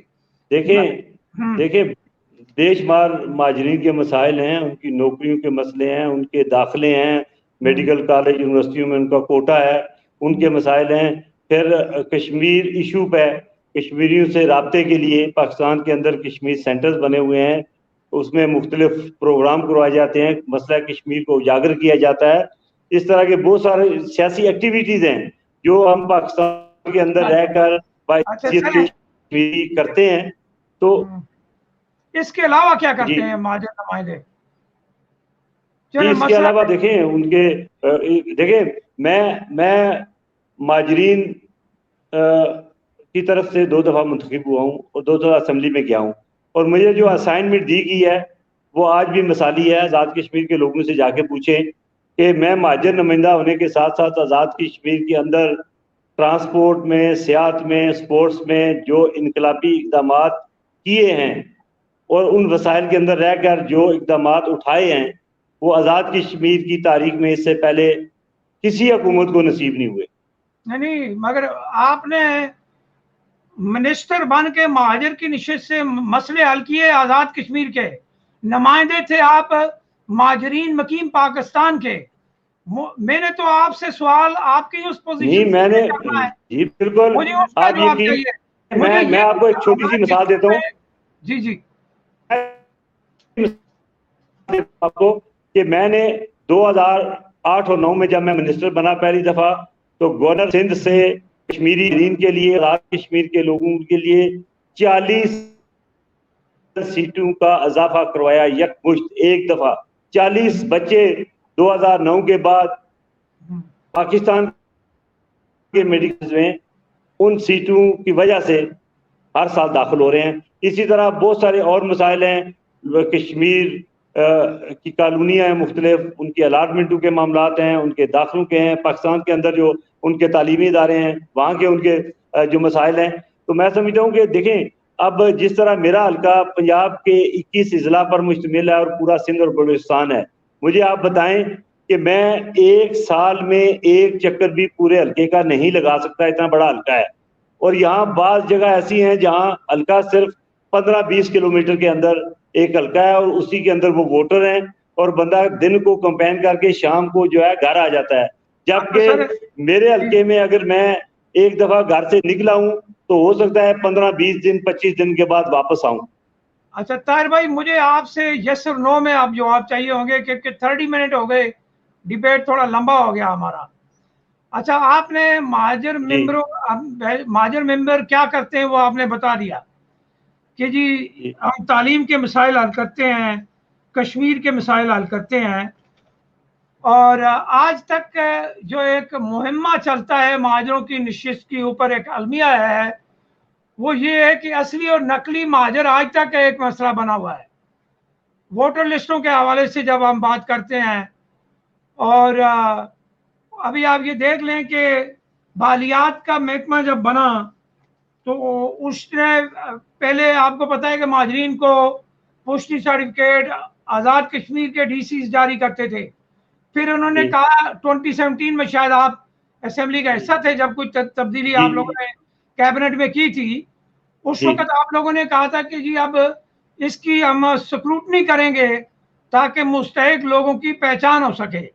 देखें हम्म, देखें बेशुमार महाजरीन के मसाइल हैं, उनकी नौकरियों के मसले हैं, उनके दाखिले हैं, मेडिकल कॉलेज यूनिवर्सिटियों में उनका कोटा है, उनके मसाइल हैं। फिर कश्मीर इशू पे कश्मीरियों से राब्ते के लिए पाकिस्तान के अंदर कश्मीर सेंटर्स बने हुए हैं, उसमें मुख्तलिफ प्रोग्राम करवाए जाते हैं, मसला कश्मीर को उजागर किया जाता है। इस तरह के बहुत सारे सियासी एक्टिविटीज़ हैं जो हम पाकिस्तान के अंदर रहकर अच्छा बाहसीत चलें, के करते हैं। तो इसके अलावा क्या जी करते हैं महाजर नुमाइंदे? जी चले, इसके मसला अलावा देखें उनके देखें मैं माजरीन की तरफ से 2 दफ़ा मुंतखब हुआ हूँ और 2 दफ़ा असम्बली में गया हूँ, और मुझे जो असाइनमेंट दी गई है वो आज भी मिसाली है। आज़ाद कश्मीर के लोगों से जाके पूछें कि मैं महाजर नुमाइंदा होने के साथ साथ आज़ाद कश्मीर के अंदर ट्रांसपोर्ट में, सियाहत में, स्पोर्ट्स में जो इनकलाबी इकदाम किए हैं और उन वसाइल के अंदर रहकर जो इकदाम उठाए हैं वो आज़ाद कश्मीर की तारीख में इससे पहले किसी हुकूमत को नसीब नहीं हुए। नहीं, मगर आपने मिनिस्टर बन के महाजर की निशिस्त से मसले हल किए। आज़ाद कश्मीर के नुमाइंदे थे आप महाजरीन मकीम पाकिस्तान के। मैंने तो आपसे सवाल आपकी उस नहीं पोजीशन मैंने से करना है, जी बिल्कुल, मुझे उसका आप जवाब यकीन, चाहिए। मुझे मैं ये आपको एक छोटी सी आज़ाद मिसाल कश्मीर देता हूँ में, जी जी आपको कि मैंने 2008 और 9 में जब मैं मिनिस्टर बना पहली दफा, तो गवर्नर सिंध से कश्मीरी रीन के लिए, आज़ाद कश्मीर के लोगों के लिए 40 सीटों का इजाफा करवाया यकमुश्त एक दफा। 40 बच्चे 2009 के बाद पाकिस्तान के मेडिकल में उन सीटों की वजह से हर साल दाखिल हो रहे हैं। इसी तरह बहुत सारे और मसाइल हैं, कश्मीर की कॉलोनियाँ हैं मुख्तलिफ, उनकी अलाटमेंटों के मामलात हैं, उनके दाखिलों के हैं, पाकिस्तान के अंदर जो उनके तालीमी इदारे हैं वहाँ के उनके जो मसाइल हैं। तो मैं समझता हूँ कि देखें, अब जिस तरह मेरा हल्का पंजाब के 21 अजला पर मुश्तमिल है और पूरा सिंध और बलूचिस्तान है, मुझे आप बताएं कि मैं एक साल में एक चक्कर भी पूरे हल्के का नहीं लगा सकता, इतना बड़ा हल्का है। और यहाँ बाज़ जगह ऐसी हैं जहाँ हल्का सिर्फ 15-20 किलोमीटर के अंदर एक हल्का है और उसी के अंदर वो वोटर हैं, और बंदा दिन को कंपेन करके शाम को जो है घर आ जाता है। जबकि मेरे हल्के में अगर मैं एक दफा घर से निकला हूँ तो हो सकता है 15-20 दिन 25 दिन के बाद वापस आऊं। अच्छा ताहिर भाई, मुझे आपसे यस और नो में आप जवाब चाहिए होंगे क्योंकि 30 मिनट हो गए, डिबेट थोड़ा लंबा हो गया हमारा। अच्छा, आपने महाजर मेंबर क्या करते हैं वो आपने बता दिया कि जी हम तालीम के मसाइल हल करते हैं, कश्मीर के मसाइल हल करते हैं। और आज तक जो एक मुहिम्मा चलता है महाजरों की नशिस्त के ऊपर, एक अलमिया है, वो ये है कि असली और नकली महाजर आज तक एक मसला बना हुआ है। वोटर लिस्टों के हवाले से जब हम बात करते हैं, और अभी आप ये देख लें कि बालियात का महकमा जब बना तो उसने पहले, आपको पता है कि महाजरीन को पुष्टि सर्टिफिकेट आज़ाद कश्मीर के डीसी जारी करते थे। फिर उन्होंने कहा 2017 में, शायद आप असेंबली का हिस्सा थे जब कुछ तब्दीली आप लोगों ने कैबिनेट में की थी, उस वक्त आप लोगों ने कहा था कि जी अब इसकी हम स्क्रूटनी करेंगे ताकि मुस्तहिक लोगों की पहचान हो सके।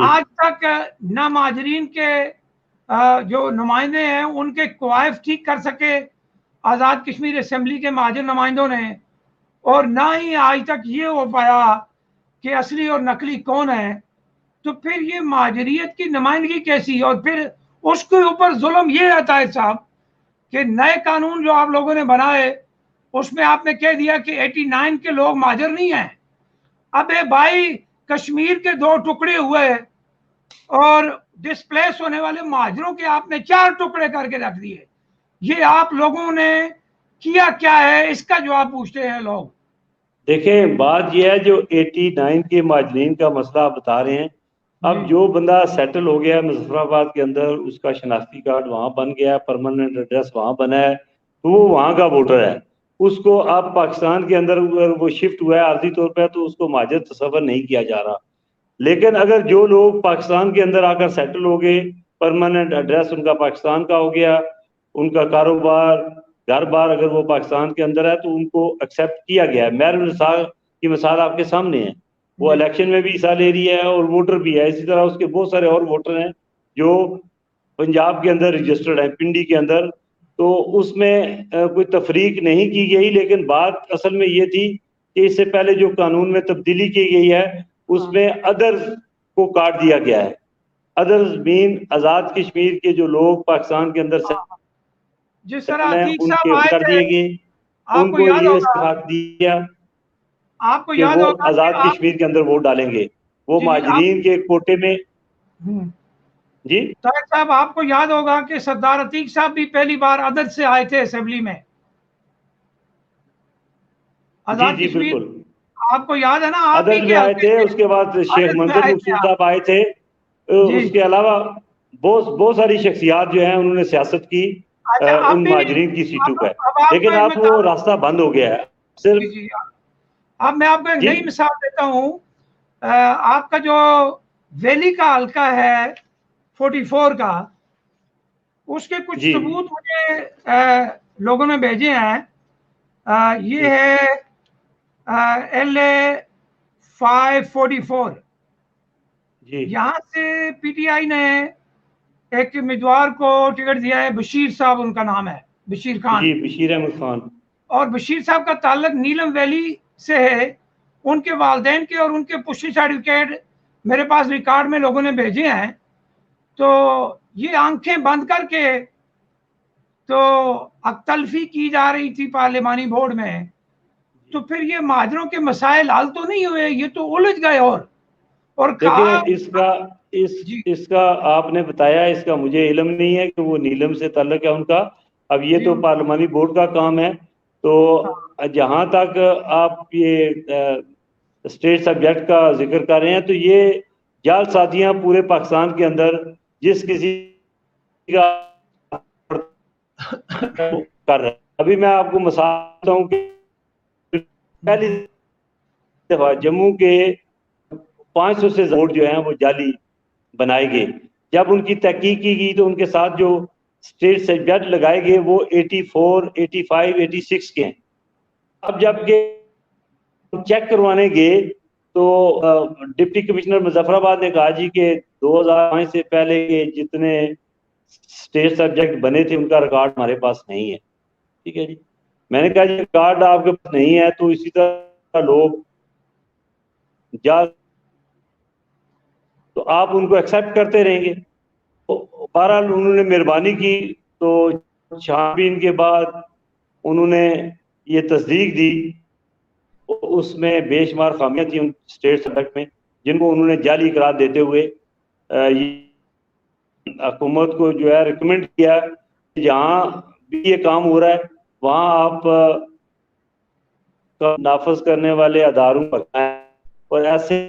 आज तक न महाजरीन के जो नुमाइंदे हैं उनके क्वाइफ ठीक कर सके आज़ाद कश्मीर असेंबली के महाजर नुमाइंदों ने, और ना ही आज तक ये हो पाया कि असली और नकली कौन है। तो फिर ये महाजरियत की नुमाइंदगी कैसी? और फिर उसके ऊपर जुल्म ये आता है साहब कि नए कानून जो आप लोगों ने बनाए उसमें आपने कह दिया कि 89 के लोग महाजर नहीं हैं। अबे भाई, कश्मीर के 2 टुकड़े हुए और डिस्प्लेस होने वाले महाजरों के आपने 4 टुकड़े करके रख दिए। ये आप लोगों ने किया क्या है, इसका जवाब पूछते हैं लोग। देखें, बात यह है जो 89 के महाजरीन का मसला आप बता रहे हैं, अब जो बंदा सेटल हो गया है मुजफ्फराबाद के अंदर, उसका शनाख्ती कार्ड वहाँ बन गया है, परमानेंट एड्रेस वहाँ बना है, तो वो वहाँ का वोटर है। उसको अब पाकिस्तान के अंदर अगर वो शिफ्ट हुआ है आर्जी तौर पर तो उसको महाजर तस्वर नहीं किया जा रहा। लेकिन अगर जो लोग पाकिस्तान के अंदर आकर सेटल हो गए, परमानेंट एड्रेस उनका पाकिस्तान का हो गया, उनका कारोबार घर बार अगर वो पाकिस्तान के अंदर है तो उनको एक्सेप्ट किया गया है। मेहर निसार की मिसाल आपके सामने है, वो इलेक्शन में भी हिस्सा ले रही है और वोटर भी है। इसी तरह उसके बहुत सारे और वोटर हैं जो पंजाब के अंदर रजिस्टर्ड हैं, पिंडी के अंदर। तो उसमें कोई तफरीक नहीं की गई, लेकिन बात असल में ये थी कि इससे पहले जो कानून में तब्दीली की गई है उसमें अदर्स को काट दिया गया है। अदर्स मीन आज़ाद कश्मीर के जो लोग पाकिस्तान के अंदर जिस तरह उनके कर दिए गए, उनको ये इस्तेमाल दिया, आपको याद होगा आज़ाद कश्मीर के अंदर वोट डालेंगे, वो महाजरीन के कोटे में। जी ताहिर साहब, आपको याद होगा कि सरदार अतीक साहब भी पहली बार अदद से आए थे असेंबली में, आज़ाद कश्मीर, आपको याद है ना? आप अदद में आए थे, उसके बाद शेख मंजर मकसूद साहब आए थे, उसके अलावा बहुत सारी शख्सियात जो हैं उन्होंने सियासत की उन महाजरीन की सीटों पर, लेकिन अब वो रास्ता बंद हो गया है। सिर्फ अब मैं आपको एक नई मिसाल देता हूँ। आपका जो वैली का हल्का है 44 का, उसके कुछ सबूत मुझे लोगों ने भेजे हैं। ये है LA 544। यहाँ से PTI ने एक उम्मीदवार को टिकट दिया है, बशीर साहब उनका नाम है, बशीर खान। जी, बशीर अहमद खान। और बशीर साहब का ताल्लुक नीलम वैली से है। उनके वालदेन के और उनके पुष्टि सर्टिफिकेट मेरे पास रिकॉर्ड में लोगों ने भेजे हैं। तो ये आंखें बंद करके तो अक्तल्फी की जा रही थी पार्लिमानी बोर्ड में, तो फिर ये महाजरों के मसाइल हल तो नहीं हुए, ये तो उलझ गए। और कहा देखिए इसका आपने बताया, इसका मुझे इल्म नहीं है कि वो नीलम से ताल्लुक है उनका। अब ये तो पार्लिमानी बोर्ड का काम है। तो जहां तक आप ये स्टेट सब्जेक्ट का जिक्र कर रहे हैं, तो ये जाल साजियां पूरे पाकिस्तान के अंदर जिस किसी का कर रहे हैं। अभी मैं आपको मिसाल देता हूं कि पहली दफा जम्मू के 500 से वोट जो हैं वो जाली बनाए गए। जब उनकी तहकीक की गई तो उनके साथ जो स्टेट सब्जेक्ट लगाए गए वो 84, 85, 86 के हैं। अब जबकि चेक करवाने गए तो डिप्टी कमिश्नर मुजफ्फराबाद ने कहा जी कि 2005 से पहले के जितने स्टेट सब्जेक्ट बने थे उनका रिकॉर्ड हमारे पास नहीं है। ठीक है जी। मैंने कहा जी रिकॉर्ड आपके पास नहीं है तो इसी तरह लोग जा तो आप उनको एक्सेप्ट करते रहेंगे। तो बहरहाल उन्होंने मेहरबानी की, तो छानबीन के बाद उन्होंने ये तस्दीक दी। उसमें बेशुमार खामियां थी उन स्टेट सब्जेक्ट में, जिनको उन्होंने जाली करार देते हुए हुकूमत को जो है रिकमेंड किया कि जहाँ भी ये काम हो रहा है वहाँ आप नाफज करने वाले अदारों पर और ऐसे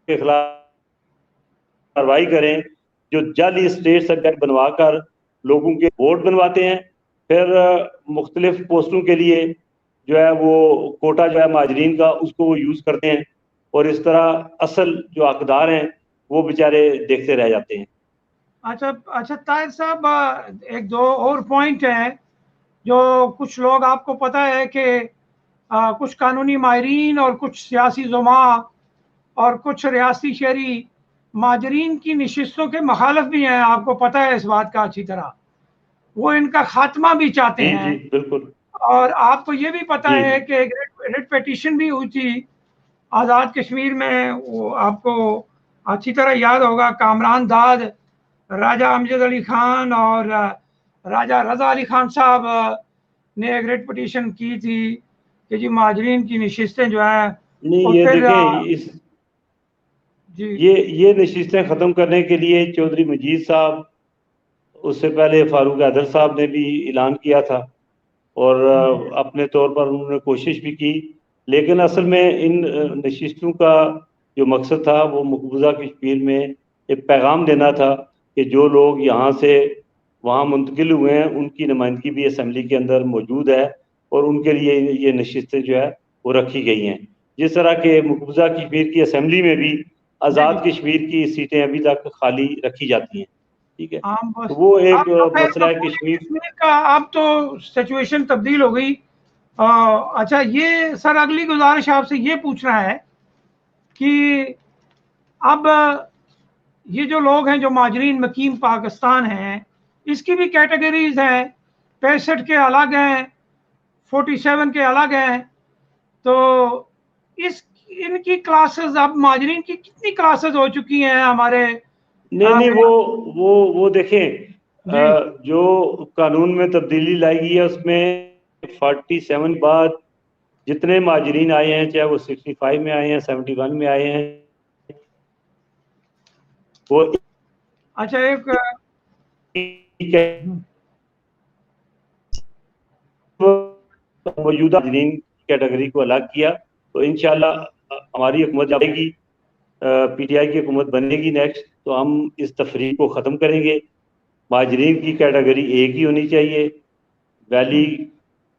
के खिलाफ कार्रवाई करें जो जाली स्टेट सब्जेक्ट बनवा कर लोगों के वोट बनवाते हैं, फिर मुख्तलिफ पोस्टों के लिए जो है वो कोटा जो है माजरीन का उसको वो यूज़ करते हैं, और इस तरह असल जो हकदार हैं वो बेचारे देखते रह जाते हैं। अच्छा ताहिर साहब, एक दो और पॉइंट हैं जो कुछ लोग, आपको पता है कि कुछ कानूनी माहिरीन और कुछ सियासी जुमा और कुछ रियासती शहरी माजरीन की नशिस्तों के मुखालफ भी हैं, आपको पता है इस बात का अच्छी तरह। वो इनका खात्मा भी चाहते हैं। जी बिल्कुल। और आपको ये भी पता है कि एक रिट पिटीशन भी हुई थी आज़ाद कश्मीर में, वो आपको अच्छी तरह याद होगा। कामरान दाद, राजा अमजद अली खान और राजा रजा अली खान साहब ने एक रिट पिटीशन की थी कि जी माजरीन की नशिस्तें जो हैं, नहीं, और ये फिर देखें जी ये नशिस्तें ख़त्म करने के लिए चौधरी मजीद साहब, उससे पहले फारूक हैदर साहब ने भी ऐलान किया था और अपने तौर पर उन्होंने कोशिश भी की। लेकिन असल में इन नशिस्तों का जो मकसद था वो मकबूजा कश्मीर में एक पैगाम देना था कि जो लोग यहाँ से वहाँ मुंतकिल हुए हैं उनकी नुमाइंदगी भी असम्बली के अंदर मौजूद है, और उनके लिए ये नशिस्तें जो है वो रखी गई हैं। जिस तरह के मकबूजा कश्मीर की असम्बली में भी आज़ाद कश्मीर की सीटें अभी तक खाली रखी जाती हैं। ठीक है, तो वो एक मसला है कश्मीर का। अब तो सिचुएशन तब्दील हो गई। अच्छा, ये सर अगली गुजारिश आपसे ये पूछना है कि अब ये जो लोग हैं जो माजरीन मकीम पाकिस्तान हैं, इसकी भी कैटेगरीज हैं। 65 के अलग हैं, 47 के अलग हैं। तो इस इनकी क्लासेस, अब माजरीन की कितनी क्लासेस हो चुकी हैं हमारे? नहीं, वो देखें, जो कानून में तब्दीली लाई गई है उसमें 47 बाद जितने माजरीन आए हैं, चाहे वो 65 में आए हैं, 71 में आए हैं, वो अच्छा एक मौजूदा माजरीन कैटेगरी को अलग किया। तो इंशाल्लाह हमारी हुकूमत आएगी, पीटीआई की हुकूमत बनेगी नेक्स्ट, तो हम इस तफरीक को ख़त्म करेंगे। माजरीन की कैटेगरी एक ही होनी चाहिए। वैली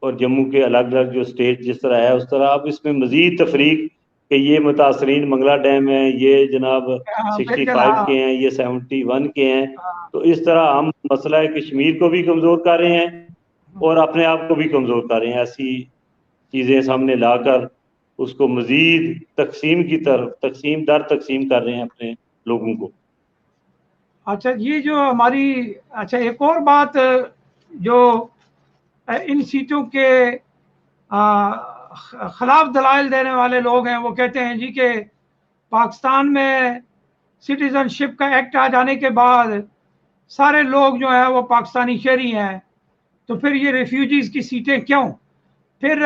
और जम्मू के अलग अलग जो स्टेट जिस तरह है उस तरह। अब इसमें मजीद तफरीक कि ये मुतासरीन मंगला डैम है, ये जनाब 65 के हैं, ये 71 के हैं। तो इस तरह हम मसला कश्मीर को भी कमज़ोर कर रहे हैं और अपने आप को भी कमज़ोर कर रहे हैं। ऐसी चीज़ें सामने लाकर उसको मजीद तकसीम की तरफ तकसीम कर रहे हैं अपने लोगों को। अच्छा, ये जो हमारी, अच्छा एक और बात, जो इन सीटों के खिलाफ दलाइल देने वाले लोग हैं, वो कहते हैं जी कि पाकिस्तान में सिटीजनशिप का एक्ट आ जाने के बाद सारे लोग जो हैं वो पाकिस्तानी शहरी हैं, तो फिर ये रेफ्यूजीज़ की सीटें क्यों? फिर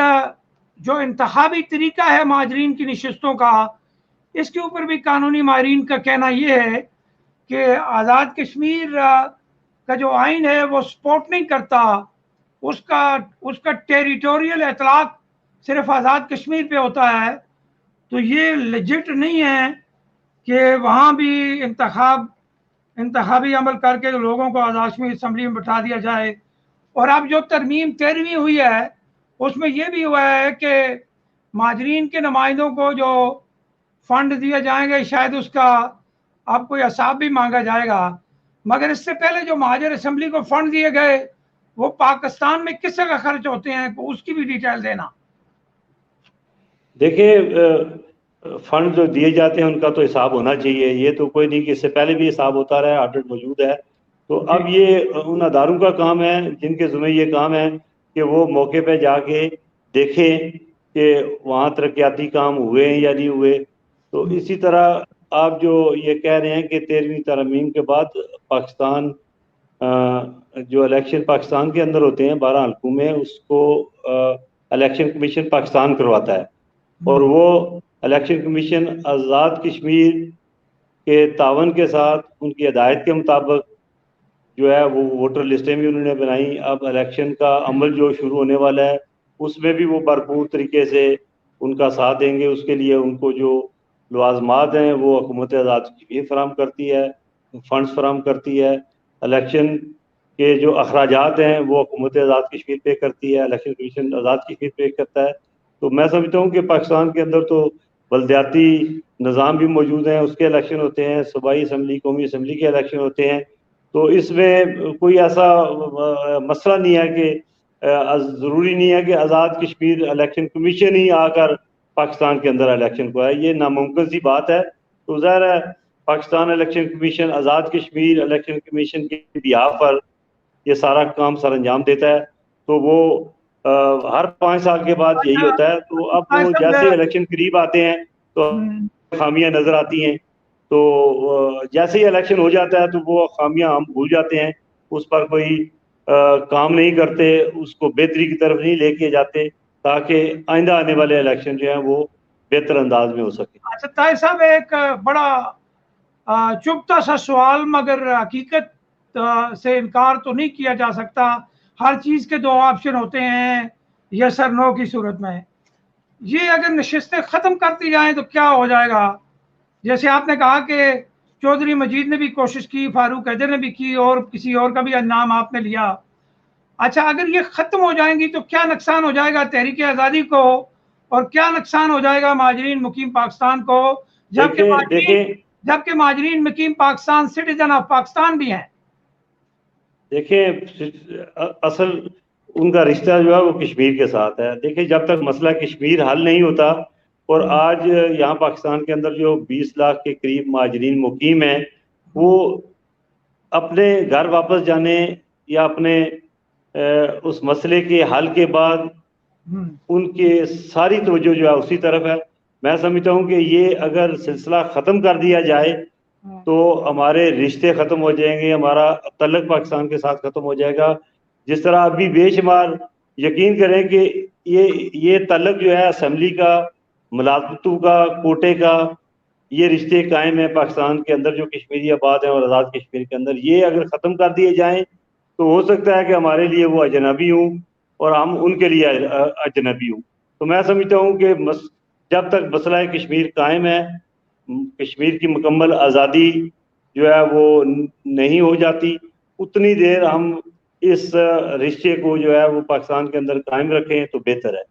जो इंतखाबी तरीका है माजरीन की नशिस्तों का, इसके ऊपर भी कानूनी माहिरीन का कहना ये है कि आज़ाद कश्मीर का जो आइन है वो सपोर्ट नहीं करता, उसका उसका टेरिटोरियल इतलाक सिर्फ आज़ाद कश्मीर पे होता है। तो ये लेजिट नहीं है कि वहाँ भी इंतखाबी अमल करके लोगों को आज़ाद कश्मीर असम्बली में बैठा दिया जाए। और अब जो तरमीम 13वीं हुई है उसमें यह भी हुआ है कि माजरीन के नुमाइंदों को जो फंड दिए जाएंगे शायद उसका अब कोई हिसाब भी मांगा जाएगा, मगर इससे पहले जो महाजर असम्बली को फंड दिए गए वो पाकिस्तान में किस जगह खर्च होते हैं, उसकी भी डिटेल देना। देखिए, फंड जो दिए जाते हैं उनका तो हिसाब होना चाहिए, ये तो कोई नहीं कि इससे पहले भी हिसाब होता रहा, ऑडिट मौजूद है। तो अब ये उन अदारों का काम है जिनके ज़िम्मे ये काम है कि वो मौके पे जाके देखें कि वहाँ तरक्याती काम हुए हैं या नहीं हुए। तो इसी तरह आप जो ये कह रहे हैं कि 13वीं तरमीम के बाद पाकिस्तान जो इलेक्शन पाकिस्तान के अंदर होते हैं 12 हल्कों में, उसको इलेक्शन कमीशन पाकिस्तान करवाता है, और वो इलेक्शन कमीशन आज़ाद कश्मीर के तावन के साथ उनकी हिदायत के मुताबिक जो है वो वोटर लिस्टें भी उन्होंने बनाई। अब इलेक्शन का अमल जो शुरू होने वाला है उसमें भी वो भरपूर तरीके से उनका साथ देंगे। उसके लिए उनको जो लवाजमात हैं वो हुकूमत आज़ाद कश्मीर फराम करती है, फंड्स फराम करती है। इलेक्शन के जो अखराजात हैं वो हुकूमत आज़ाद कश्मीर पे करती है, इलेक्शन कमीशन आज़ाद कश्मीर पे करता है। तो मैं समझता हूँ कि पाकिस्तान के अंदर तो बलदियाती निज़ाम भी मौजूद हैं, उसके इलेक्शन होते हैं, सूबाई असम्बली, कौमी असम्बली के इलेक्शन होते हैं। तो इसमें कोई ऐसा मसला नहीं है कि ज़रूरी नहीं है कि आज़ाद कश्मीर इलेक्शन कमीशन ही आकर पाकिस्तान के अंदर इलेक्शन को है, ये नामुमकिन सी बात है। तो ज़ाहिर है Pakistan election commission Azad Kashmir election commission के बिहाफ पर ये सारा काम सर अंजाम देता है। तो वो हर 5 साल के बाद यही होता है। तो अब वो जैसे इलेक्शन करीब आते हैं तो खामियां नजर आती हैं, तो जैसे ही इलेक्शन हो जाता है तो वो खामियां हम भूल जाते हैं, उस पर कोई काम नहीं करते, उसको बेहतरी की तरफ नहीं लेके जाते ताकि आइंदा आने वाले इलेक्शन जो है वो बेहतर अंदाज में हो सके। अच्छा ताहिर साहब, एक बड़ा चुभता सा सवाल, मगर हकीकत से इनकार तो नहीं किया जा सकता। हर चीज़ के 2 ऑप्शन होते हैं, यस और नो की सूरत में। ये अगर नशिस्तें ख़त्म करती जाएं तो क्या हो जाएगा? जैसे आपने कहा कि चौधरी मजीद ने भी कोशिश की, फारूक हैदर ने भी की, और किसी और का भी नाम आपने लिया। अच्छा, अगर ये ख़त्म हो जाएंगी तो क्या नुकसान हो जाएगा तहरीक आज़ादी को, और क्या नुकसान हो जाएगा माजरीन मुकीम पाकिस्तान को, जबकि माजरीन मुकीम पाकिस्तान सिटीजन ऑफ पाकिस्तान भी हैं? देखिए, असल उनका रिश्ता जो है वो कश्मीर के साथ है। देखिए, जब तक मसला कश्मीर हल नहीं होता, और आज यहाँ पाकिस्तान के अंदर जो 20 लाख के करीब माजरीन मुकीम हैं, वो अपने घर वापस जाने या अपने उस मसले के हल के बाद उनके सारी तवज्जो जो है उसी तरफ है। मैं समझता हूँ कि ये अगर सिलसिला ख़त्म कर दिया जाए तो हमारे रिश्ते ख़त्म हो जाएंगे, हमारा तल्लुक़ पाकिस्तान के साथ ख़त्म हो जाएगा। जिस तरह अभी बेशुमार यकीन करें कि ये तल्लुक़ जो है असम्बली का, मुलाज़मतों का, कोटे का, ये रिश्ते कायम है पाकिस्तान के अंदर जो कश्मीरी आबाद हैं और आज़ाद कश्मीर के अंदर, ये अगर ख़त्म कर दिए जाएँ तो हो सकता है कि हमारे लिए वो अजनबी हों और हम उनके लिए अजनबी हों। तो मैं समझता हूँ कि जब तक मसला कश्मीर कायम है, कश्मीर की मुकम्मल आज़ादी जो है वो नहीं हो जाती, उतनी देर हम इस रिश्ते को जो है वो पाकिस्तान के अंदर कायम रखें तो बेहतर है।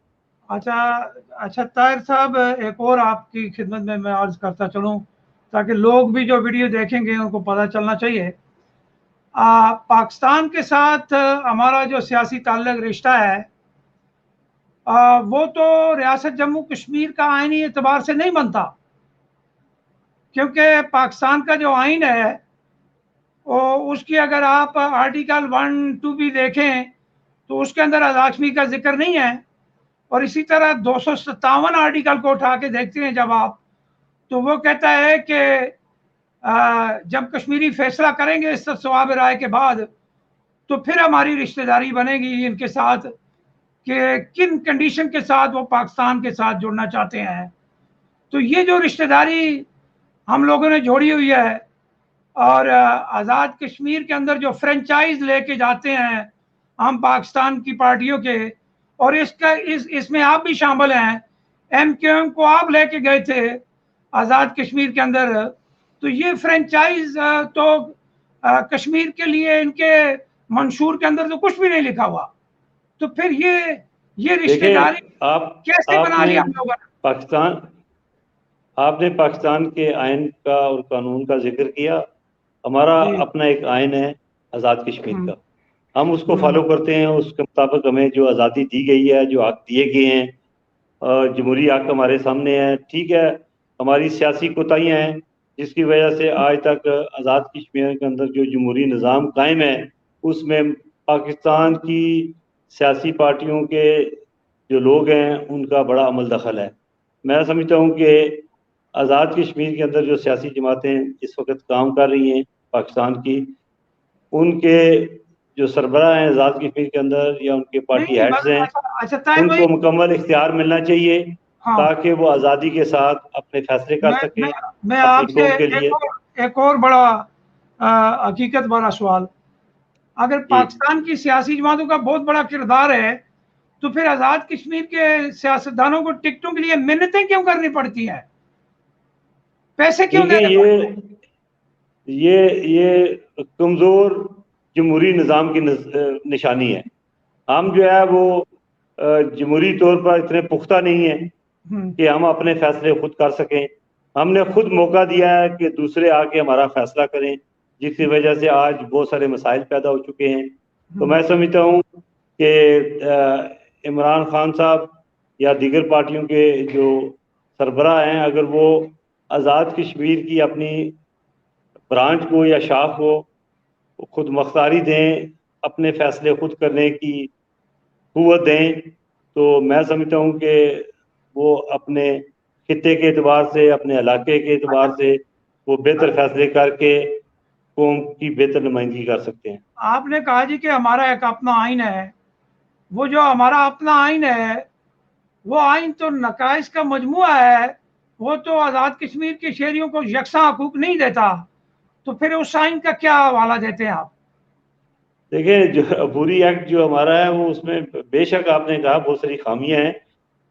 अच्छा ताहिर साहब, एक और आपकी खिदमत में मैं अर्ज करता चलूँ ताकि लोग भी जो वीडियो देखेंगे उनको पता चलना चाहिए। पाकिस्तान के साथ हमारा जो सियासी ताल्लुक रिश्ता है, वो तो रियासत जम्मू कश्मीर का आइनी एतबार से नहीं बनता, क्योंकि पाकिस्तान का जो आइन है उसकी अगर आप आर्टिकल 1-2 भी देखें तो उसके अंदर आज़ाद कश्मीर का जिक्र नहीं है। और इसी तरह 257 आर्टिकल को उठा के देखते हैं जब आप, तो वो कहता है कि जब कश्मीरी फैसला करेंगे इस सवाब राय के बाद तो फिर हमारी रिश्तेदारी बनेगी इनके साथ कि किन कंडीशन के साथ वो पाकिस्तान के साथ जुड़ना चाहते हैं। तो ये जो रिश्तेदारी हम लोगों ने जोड़ी हुई है, और आज़ाद कश्मीर के अंदर जो फ्रेंचाइज लेके जाते हैं हम पाकिस्तान की पार्टियों के, और इसमें आप भी शामिल हैं, MQM को आप लेके गए थे आज़ाद कश्मीर के अंदर, तो ये फ्रेंचाइज तो कश्मीर के लिए इनके मंशूर के अंदर तो कुछ भी नहीं लिखा हुआ, तो फिर ये रिश्तेदारी कैसे बना लिया हम लोगों ने? आपने पाकिस्तान के आइन का और कानून का जिक्र किया। हमारा अपना एक आइन है आज़ाद कश्मीर का, हम उसको फॉलो करते हैं। उसके मुताबिक हमें जो आज़ादी दी गई है, जो हक दिए गए हैं, जमहूरी हक हमारे सामने है। ठीक है, हमारी सियासी कोताहियाँ हैं जिसकी वजह से आज तक आज़ाद कश्मीर के अंदर जो जमहूरी निज़ाम कायम है उसमें पाकिस्तान की सियासी पार्टियों के जो लोग हैं उनका बड़ा अमल दखल है। मैं समझता हूँ कि आज़ाद कश्मीर के अंदर जो सियासी जमातें इस वक्त काम कर रही हैं पाकिस्तान की, उनके जो सरबराह हैं आज़ाद कश्मीर के अंदर या उनके पार्टी हेड्स हैं, उनको मुकम्मल इख्तियार मिलना चाहिए ताकि वो आज़ादी के साथ अपने फैसले कर सकें। मैं आपसे एक और बड़ा हकीकत वाला सवाल, अगर पाकिस्तान की सियासी जमातों का बहुत बड़ा किरदार है तो फिर आज़ाद कश्मीर के सियासतदानों को टिकटों के लिए मिन्नतें क्यों करनी पड़ती हैं, पैसे क्यों देने पड़ते हैं? ये कमज़ोर जमहूरी निज़ाम की निशानी है। हम जो है वो जमहूरी तौर पर इतने पुख्ता नहीं है कि हम अपने फैसले खुद कर सकें। हमने खुद मौका दिया है कि दूसरे आके हमारा फैसला करें, जिसकी वजह से आज बहुत सारे मसाइल पैदा हो चुके हैं। तो मैं समझता हूँ कि इमरान खान साहब या दीगर पार्टियों के जो सरबराह हैं, अगर वो आज़ाद कश्मीर की अपनी ब्रांच को या शाख को खुद मुख्तारी दें, अपने फैसले खुद करने की कुव्वत दें, तो मैं समझता हूँ कि वो अपने खित्ते के एतबार से, अपने इलाके के एतबार से वो बेहतर फैसले करके कौम की बेहतर नुमाइंदगी कर सकते हैं। आपने कहा जी कि हमारा एक अपना आइन है, वो जो हमारा अपना आइन है वो आइन तो नकाइस का मजमुआ है, वो तो आज़ाद कश्मीर के शहरियों को यकसा हकूक नहीं देता, तो फिर उस आइन का क्या हवाला देते हैं आप? देखिए, जो अबूरी एक्ट जो हमारा है वो उसमें बेशक आपने कहा बहुत सारी खामियां हैं,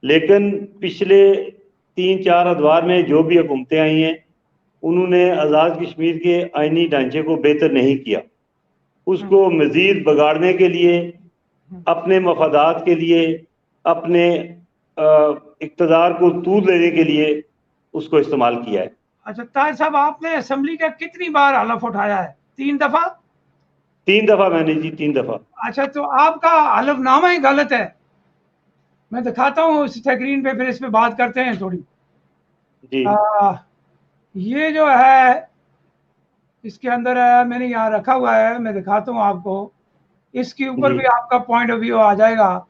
लेकिन पिछले 3-4 अदवार में जो भी हुकूमतें आई हैं उन्होंने आज़ाद कश्मीर के आइनी ढांचे को बेहतर नहीं किया। उसको मज़ीद बिगाड़ने के लिए, अपने मफादात के लिए, अपने इक़्तिदार को तूल देने के लिए उसको इस्तेमाल किया है। अच्छा ताहिर साहब, आपने असेंबली का कितनी बार हलफ उठाया है? 3 दफा? 3 दफा मैंने जी, 3 दफा। अच्छा, तो आपका हलफनामा ही गलत है। मैं दिखाता हूँ इस स्क्रीन पे, फिर इस पे बात करते हैं थोड़ी जी। ये जो है इसके अंदर है, मैंने यहाँ रखा हुआ है, मैं दिखाता हूँ आपको, इसके ऊपर भी आपका पॉइंट ऑफ व्यू आ जाएगा।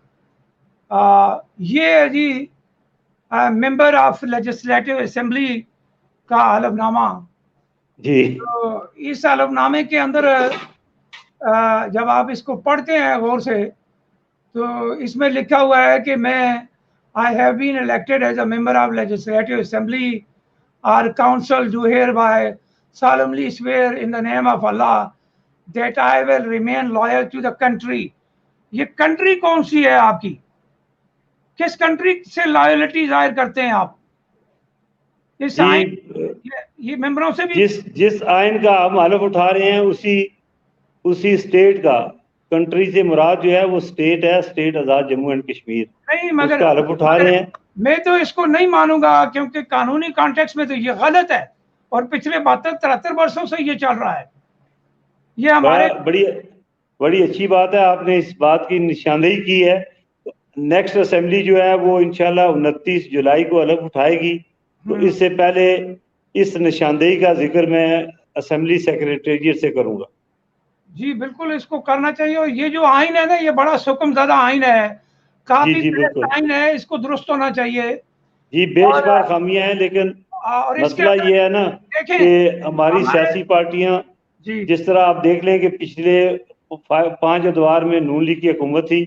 ये है जी मेंबर ऑफ लेजिस्लेटिव असेंबली का हलफनामा जी। तो इस हलफनामे के अंदर जब आप इसको पढ़ते हैं गौर से तो इसमें लिखा हुआ है कि मैं I have been elected as a member of legislative assembly और council do hereby solemnly swear in the name of Allah that I will remain loyal to the country। ये कंट्री कौन सी है आपकी? किस कंट्री से loyalty जाहिर करते हैं आप? इस आइन ये मेंबरों से भी जिस आइन का हम हलफ उठा रहे हैं उसी स्टेट का, कंट्री से मुराद जो है वो स्टेट है, state Azad Jammu and Kashmir. नहीं, मगर हलफ उठा रहे हैं। मैं तो इसको नहीं मानूंगा क्योंकि कानूनी कॉन्टेक्स्ट में तो ये गलत है और पिछले 72-73 वर्षों से ये चल रहा है। ये हमारे बड़ी अच्छी बात है, आपने इस बात की निशानदेही की है। नेक्स्ट असेंबली जो है वो इंशाल्लाह 29 जुलाई को हलफ उठाएगी, तो इससे पहले इस निशानदेही का जिक्र मैं असेंबली सेक्रेटेरिएट से करूंगा। जी बिल्कुल, इसको करना चाहिए। और ये जो आइन है ना, ये बड़ा सुकमज़दा आइन है, काफी आइन है, इसको दुरुस्त होना चाहिए। जी, बेशुमार खामियां हैं, लेकिन मसला ये है ना कि हमारी सियासी पार्टियां, जिस तरह आप देख लें कि पिछले 5 अदवार में नून लीग की हुकूमत थी,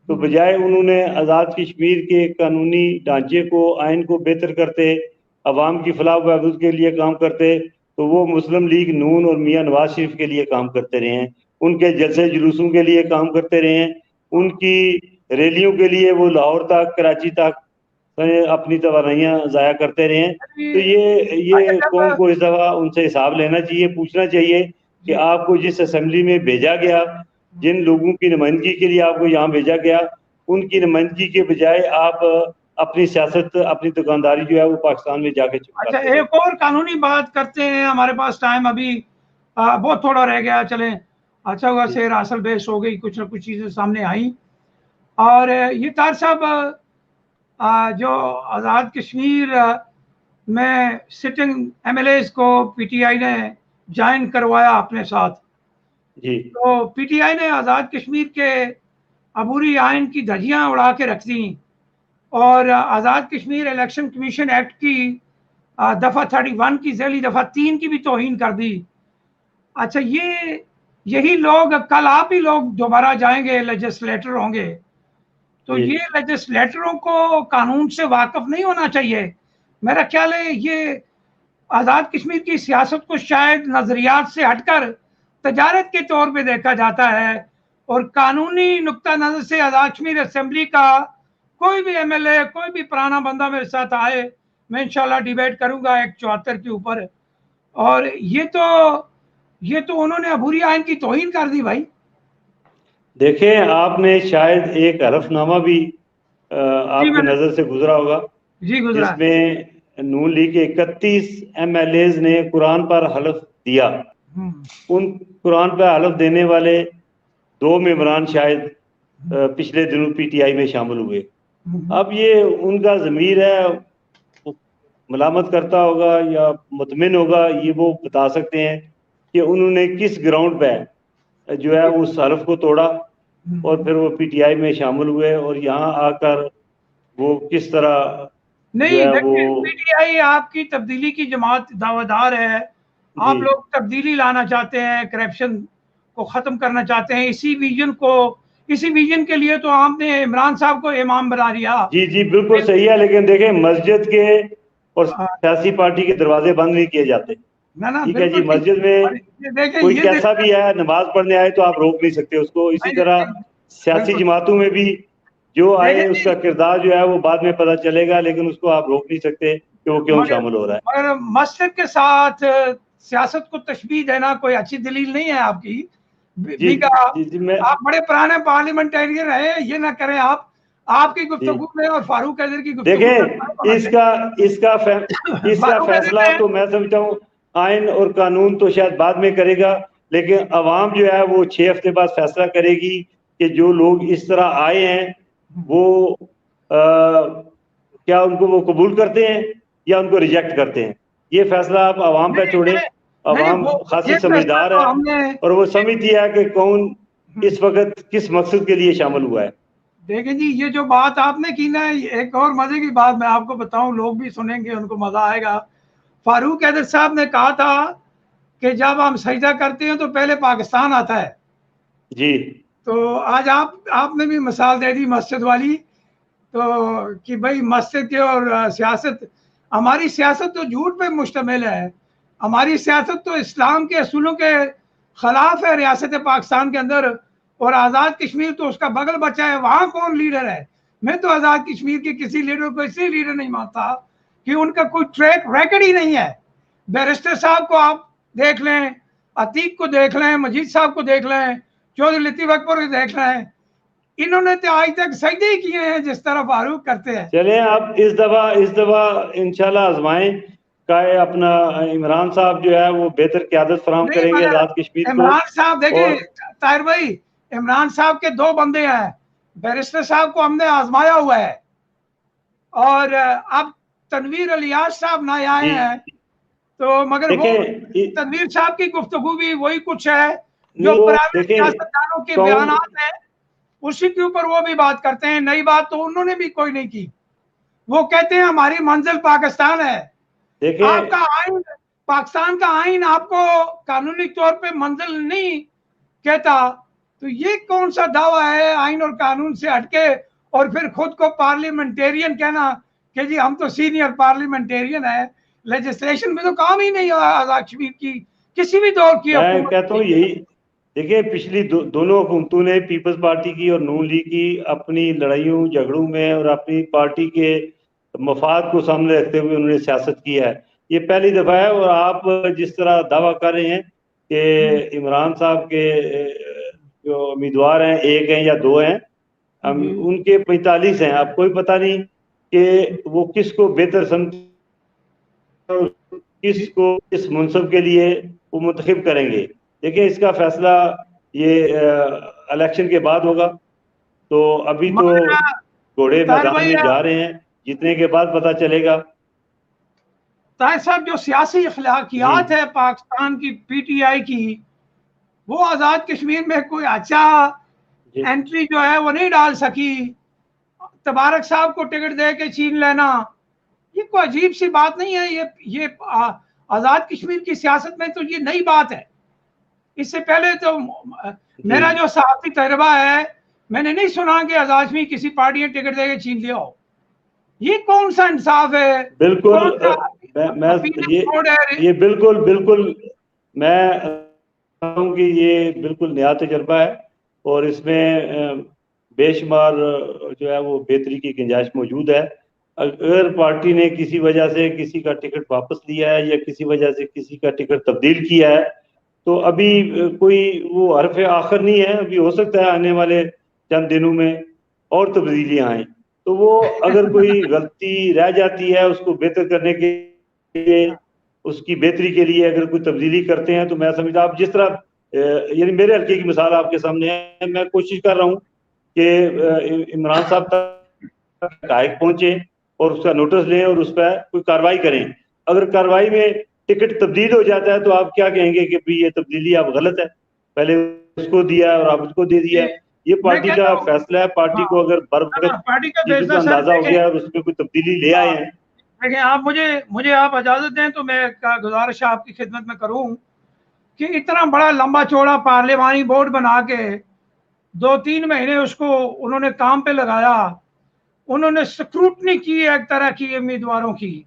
तो बजाय उन्होंने आज़ाद कश्मीर के कानूनी ढांचे को, आइन को बेहतर करते, अवाम की फलाह बहबूद के लिए काम करते, तो वो मुस्लिम लीग नून और मियां नवाज शरीफ के लिए काम करते रहे हैं, उनके जलसे जुलूसों के लिए काम करते रहे हैं, उनकी रैलियों के लिए वो लाहौर तक कराची तक अपनी तवानाइयाँ ज़ाया करते रहे हैं। तो अच्छा ये कौम जब को इस दफ़ा उनसे हिसाब लेना चाहिए, पूछना चाहिए कि जी आपको जिस असेंबली में भेजा गया, जिन लोगों की नुमाइंदगी के लिए आपको यहाँ भेजा गया, उनकी नुमाइंदगी के बजाय आप अपनी सियासत, अपनी दुकानदारी जो है वो पाकिस्तान में जाके अच्छा, चुकाते रहे। एक और कानूनी बात करते हैं, हमारे पास टाइम अभी बहुत थोड़ा रह गया। चलें, अच्छा हुआ शेर हासिल बेस हो गई, कुछ ना कुछ चीज़ें सामने आई। और ये तार साहब, जो आज़ाद कश्मीर में सिटिंग एमएलएज को पीटीआई ने ज्वाइन करवाया अपने साथ, जी तो पीटीआई ने आज़ाद कश्मीर के अबूरी आइन की धज्जियां उड़ा के रख दी और Azad Kashmir election commission act की दफ़ा 31 की ज़ैली दफ़ा 3 की भी तौहीन कर दी। अच्छा, यही लोग कल आप ही लोग दोबारा जाएंगे, लेजिस्लेटर होंगे, तो जी ये लेजिस्लेटरों को कानून से वाकिफ नहीं होना चाहिए। मेरा ख्याल है ये आज़ाद कश्मीर की सियासत को शायद नज़रियात से हटकर तजारत के तौर पे देखा जाता है, और कानूनी नुक्ता नज़र से आज़ाद कश्मीर असेंबली का कोई भी एमएलए, कोई भी पुराना बंदा मेरे साथ आए, मैं इंशाल्लाह डिबेट करूंगा एक 74 के ऊपर। और ये तो उन्होंने अबूरी आइन की तौहीन कर दी भाई। देखें, आपने शायद एक हलफनामा भी जी आपकी मैंने, नज़र से गुजरा होगा, जी गुजरा है। जिसमें नून लीग के 31 एमएलएज ने कुरान पर हलफ दिया। उन कुरान पर हलफ देने वाले 2 मेंबरान शायद पिछले दिनों पीटीआई में शामिल हुए। अब ये उनका ज़मीर है, वो मलामत करता होगा या मुतमिन होगा, ये वो बता सकते हैं कि उन्होंने किस ग्राउंड पे जो है उस हलफ को तोड़ा और फिर वो पीटीआई में शामिल हुए और यहाँ आकर वो किस तरह जो नहीं है वो। देखिए, पीटीआई आपकी तब्दीली की जमात दावेदार है। जी आप लोग तब्दीली लाना चाहते हैं, करप्शन को ख़त्म करना चाहते हैं, इसी विजन के लिए तो आपने इमरान साहब को इमाम बना दिया। जी जी बिल्कुल सही है, लेकिन देखें, मस्जिद के और सियासी पार्टी के दरवाजे बंद नहीं किए जाते। ना ना, ठीक है जी, बिल्कुल ठीक। मस्जिद और में ये देखें, कोई ये कैसा देखें, भी है नमाज पढ़ने आए तो आप रोक नहीं सकते उसको। इसी नहीं, तरह नहीं, सियासी बिल्कुल जमातों में भी जो आए देखें जी। उसका किरदार जो है वो बाद में पता चलेगा, लेकिन उसको आप रोक नहीं सकते कि वो क्यों मगर शामिल हो रहा है। मगर मस्जिद के साथ सियासत को तशबीह देना कोई अच्छी दलील नहीं है आपकी। जी बीका, जी जी मैं आप बड़े पुराने पार्लियामेंटेरियन रहे, ये ना करें आप। आपकी जी गुफ्तगू में और फारूक कैदर की गुफ्तगू में फर्क देखें, होना इसका इसका फै, चाहिए। इसका फारूक कैदर फैसला ने, तो मैं समझता हूँ आइन और कानून तो शायद बाद में करेगा, लेकिन अवाम जो है वो 6 हफ्ते बाद फैसला करेगी कि जो लोग इस तरह आए हैं वो क्या उनको वो कबूल करते हैं या उनको रिजेक्ट करते हैं। ये फैसला आप अवाम पे नहीं छोड़े। नहीं नहीं, अवाम वो खासी ये फैसला समझदार तो है हमने, और वो समझती है कि कौन इस वक्त किस मकसद के लिए शामिल हुआ है। देखिए जी, ये जो बात आपने की ना, एक और मजे की बात मैं आपको बताऊं, लोग भी सुनेंगे, उनको मजा आएगा। फारूक कैदर साहब ने कहा था कि जब हम सजदा करते हैं तो पहले पाकिस्तान आता है। जी तो आज आपने भी मिसाल दे दी मस्जिद वाली, तो कि भाई मस्जिद के और सियासत, हमारी सियासत तो झूठ पे मुश्तमिल है। हमारी सियासत तो इस्लाम के असूलों के खिलाफ है रियासत पाकिस्तान के अंदर। और आज़ाद कश्मीर तो उसका बगल बचा है, वहाँ कौन लीडर है? मैं तो आज़ाद कश्मीर के किसी लीडर को इसलिए लीडर नहीं मानता कि उनका कोई ट्रैक रिकॉर्ड ही नहीं है। बैरिस्टर साहब को आप देख लें, अतीक को देख लें, मजीद साहब को देख लें, चौधरी लतीफ अकबर को देख लें, इन्होंने तो आज तक सजदे ही किए हैं जिस तरह फारूक करते हैं। चलें, आप इस दफा इंशाल्लाह आजमाएं का अपना इमरान साहब जो है वो बेहतर क़यादत फराहम नहीं, करेंगे मगर आज़ाद कश्मीर को। इमरान साहब देखिए, और ताहिर भाई, इमरान साहब के 2 बंदे हैं। बैरिस्टर साहब को हमने आजमाया हुआ है, और अब तनवीर अलियास साहब नए आए जी हैं, तो मगर वो देखें तनवीर साहब की गुफ्तगू भी वही कुछ है जो नहीं वो प्राइवेट देखें सियासतदानों के कौन बयानात हैं, उसी के ऊपर वो भी बात करते हैं। नई बात तो उन्होंने भी कोई नहीं की। वो कहते हैं हमारी मंजिल पाकिस्तान है। आपका देखें आइन, पाकिस्तान का आइन आपको कानूनी तौर पे मंजिल नहीं कहता, तो ये कौन सा दावा है आइन और कानून से हटके, और फिर खुद को पार्लियामेंटेरियन कहना? कि जी हम तो सीनियर पार्लियामेंटेरियन है, लेजिस्लेशन में तो काम ही नहीं हुआ आजाद कश्मीर की किसी भी दौर की मैं हुकूमत कहता हूँ यही, देखिए पिछली दोनों हुकूमतों ने, पीपल्स पार्टी की और नून लीग की, अपनी लड़ाइयों झगड़ों में और अपनी पार्टी के मफाद को सामने रखते हुए उन्होंने सियासत की है। ये पहली दफा है। और आप जिस तरह दावा कर रहे हैं कि इमरान साहब के जो उम्मीदवार हैं, एक हैं या दो हैं, हम उनके 45 हैं, आपको भी पता नहीं कि वो किसको बेहतर समझ, किसको इस मनसब के लिए वो मुंतखब करेंगे। देखिए इसका फैसला ये इलेक्शन के बाद होगा। तो अभी तो घोड़े ताहिर मैदान भाई, में जा रहे हैं, जीतने के बाद पता चलेगा। ताहिर साहब, जो सियासी अखलाकियात है पाकिस्तान की पीटीआई की, वो आजाद कश्मीर में कोई अच्छा एंट्री जो है वो नहीं डाल सकी। तबारक साहब को टिकट दे के छीन लेना, ये कोई अजीब सी बात नहीं है। ये आजाद कश्मीर की सियासत में तो ये नई बात है। इससे पहले तो मेरा जो सहाफी तजर्बा है, मैंने नहीं सुना कि आजाद कश्मीर किसी पार्टी ने टिकट देके छीन लिया हो। ये कौन सा इंसाफ है? बिल्कुल। कौन सा मैं ये बिल्कुल बिल्कुल मैं कहूँ कि ये बिल्कुल नया तजर्बा है और इसमें बेशुमार जो है वो बेहतरी की गुंजाइश मौजूद है। अगर पार्टी ने किसी वजह से किसी का टिकट वापस लिया है या किसी वजह से किसी का टिकट तब्दील किया है, तो अभी कोई वो हरफ आखिर नहीं है। अभी हो सकता है आने वाले चंद दिनों में और तब्दीलियां आए। तो वो अगर कोई गलती रह जाती है, उसको बेहतर करने के लिए, उसकी बेहतरी के लिए अगर कोई तब्दीली करते हैं, तो मैं समझता, आप जिस तरह यानी मेरे हल्के की मिसाल आपके सामने है, मैं कोशिश कर रहा हूँ कि इमरान साहब तक हाइक पहुंचे और उसका नोटिस लें और उस पर कोई कार्रवाई करें। अगर कार्रवाई में टिकट तब्दील हो जाता है तो आप क्या कहेंगे कि भाई ये तब्दीली आप गलत है, पहले उसको दिया है और आप उसको दे दिया है। ये पार्टी का फैसला है। पार्टी को अगर पार्टी का चीजों का फैसला सर, अंदाजा हो गया और उसमें कोई तब्दीली ले आए हैं। देखिए, आप मुझे आप इजाजत दें तो मैं गुजारिश आपकी खिदमत में करूं कि इतना बड़ा लंबा चौड़ा पार्लियामानी बोर्ड बना के 2-3 महीने उसको उन्होंने काम पे लगाया, उन्होंने स्क्रूटनी की एक तरह की उम्मीदवारों की।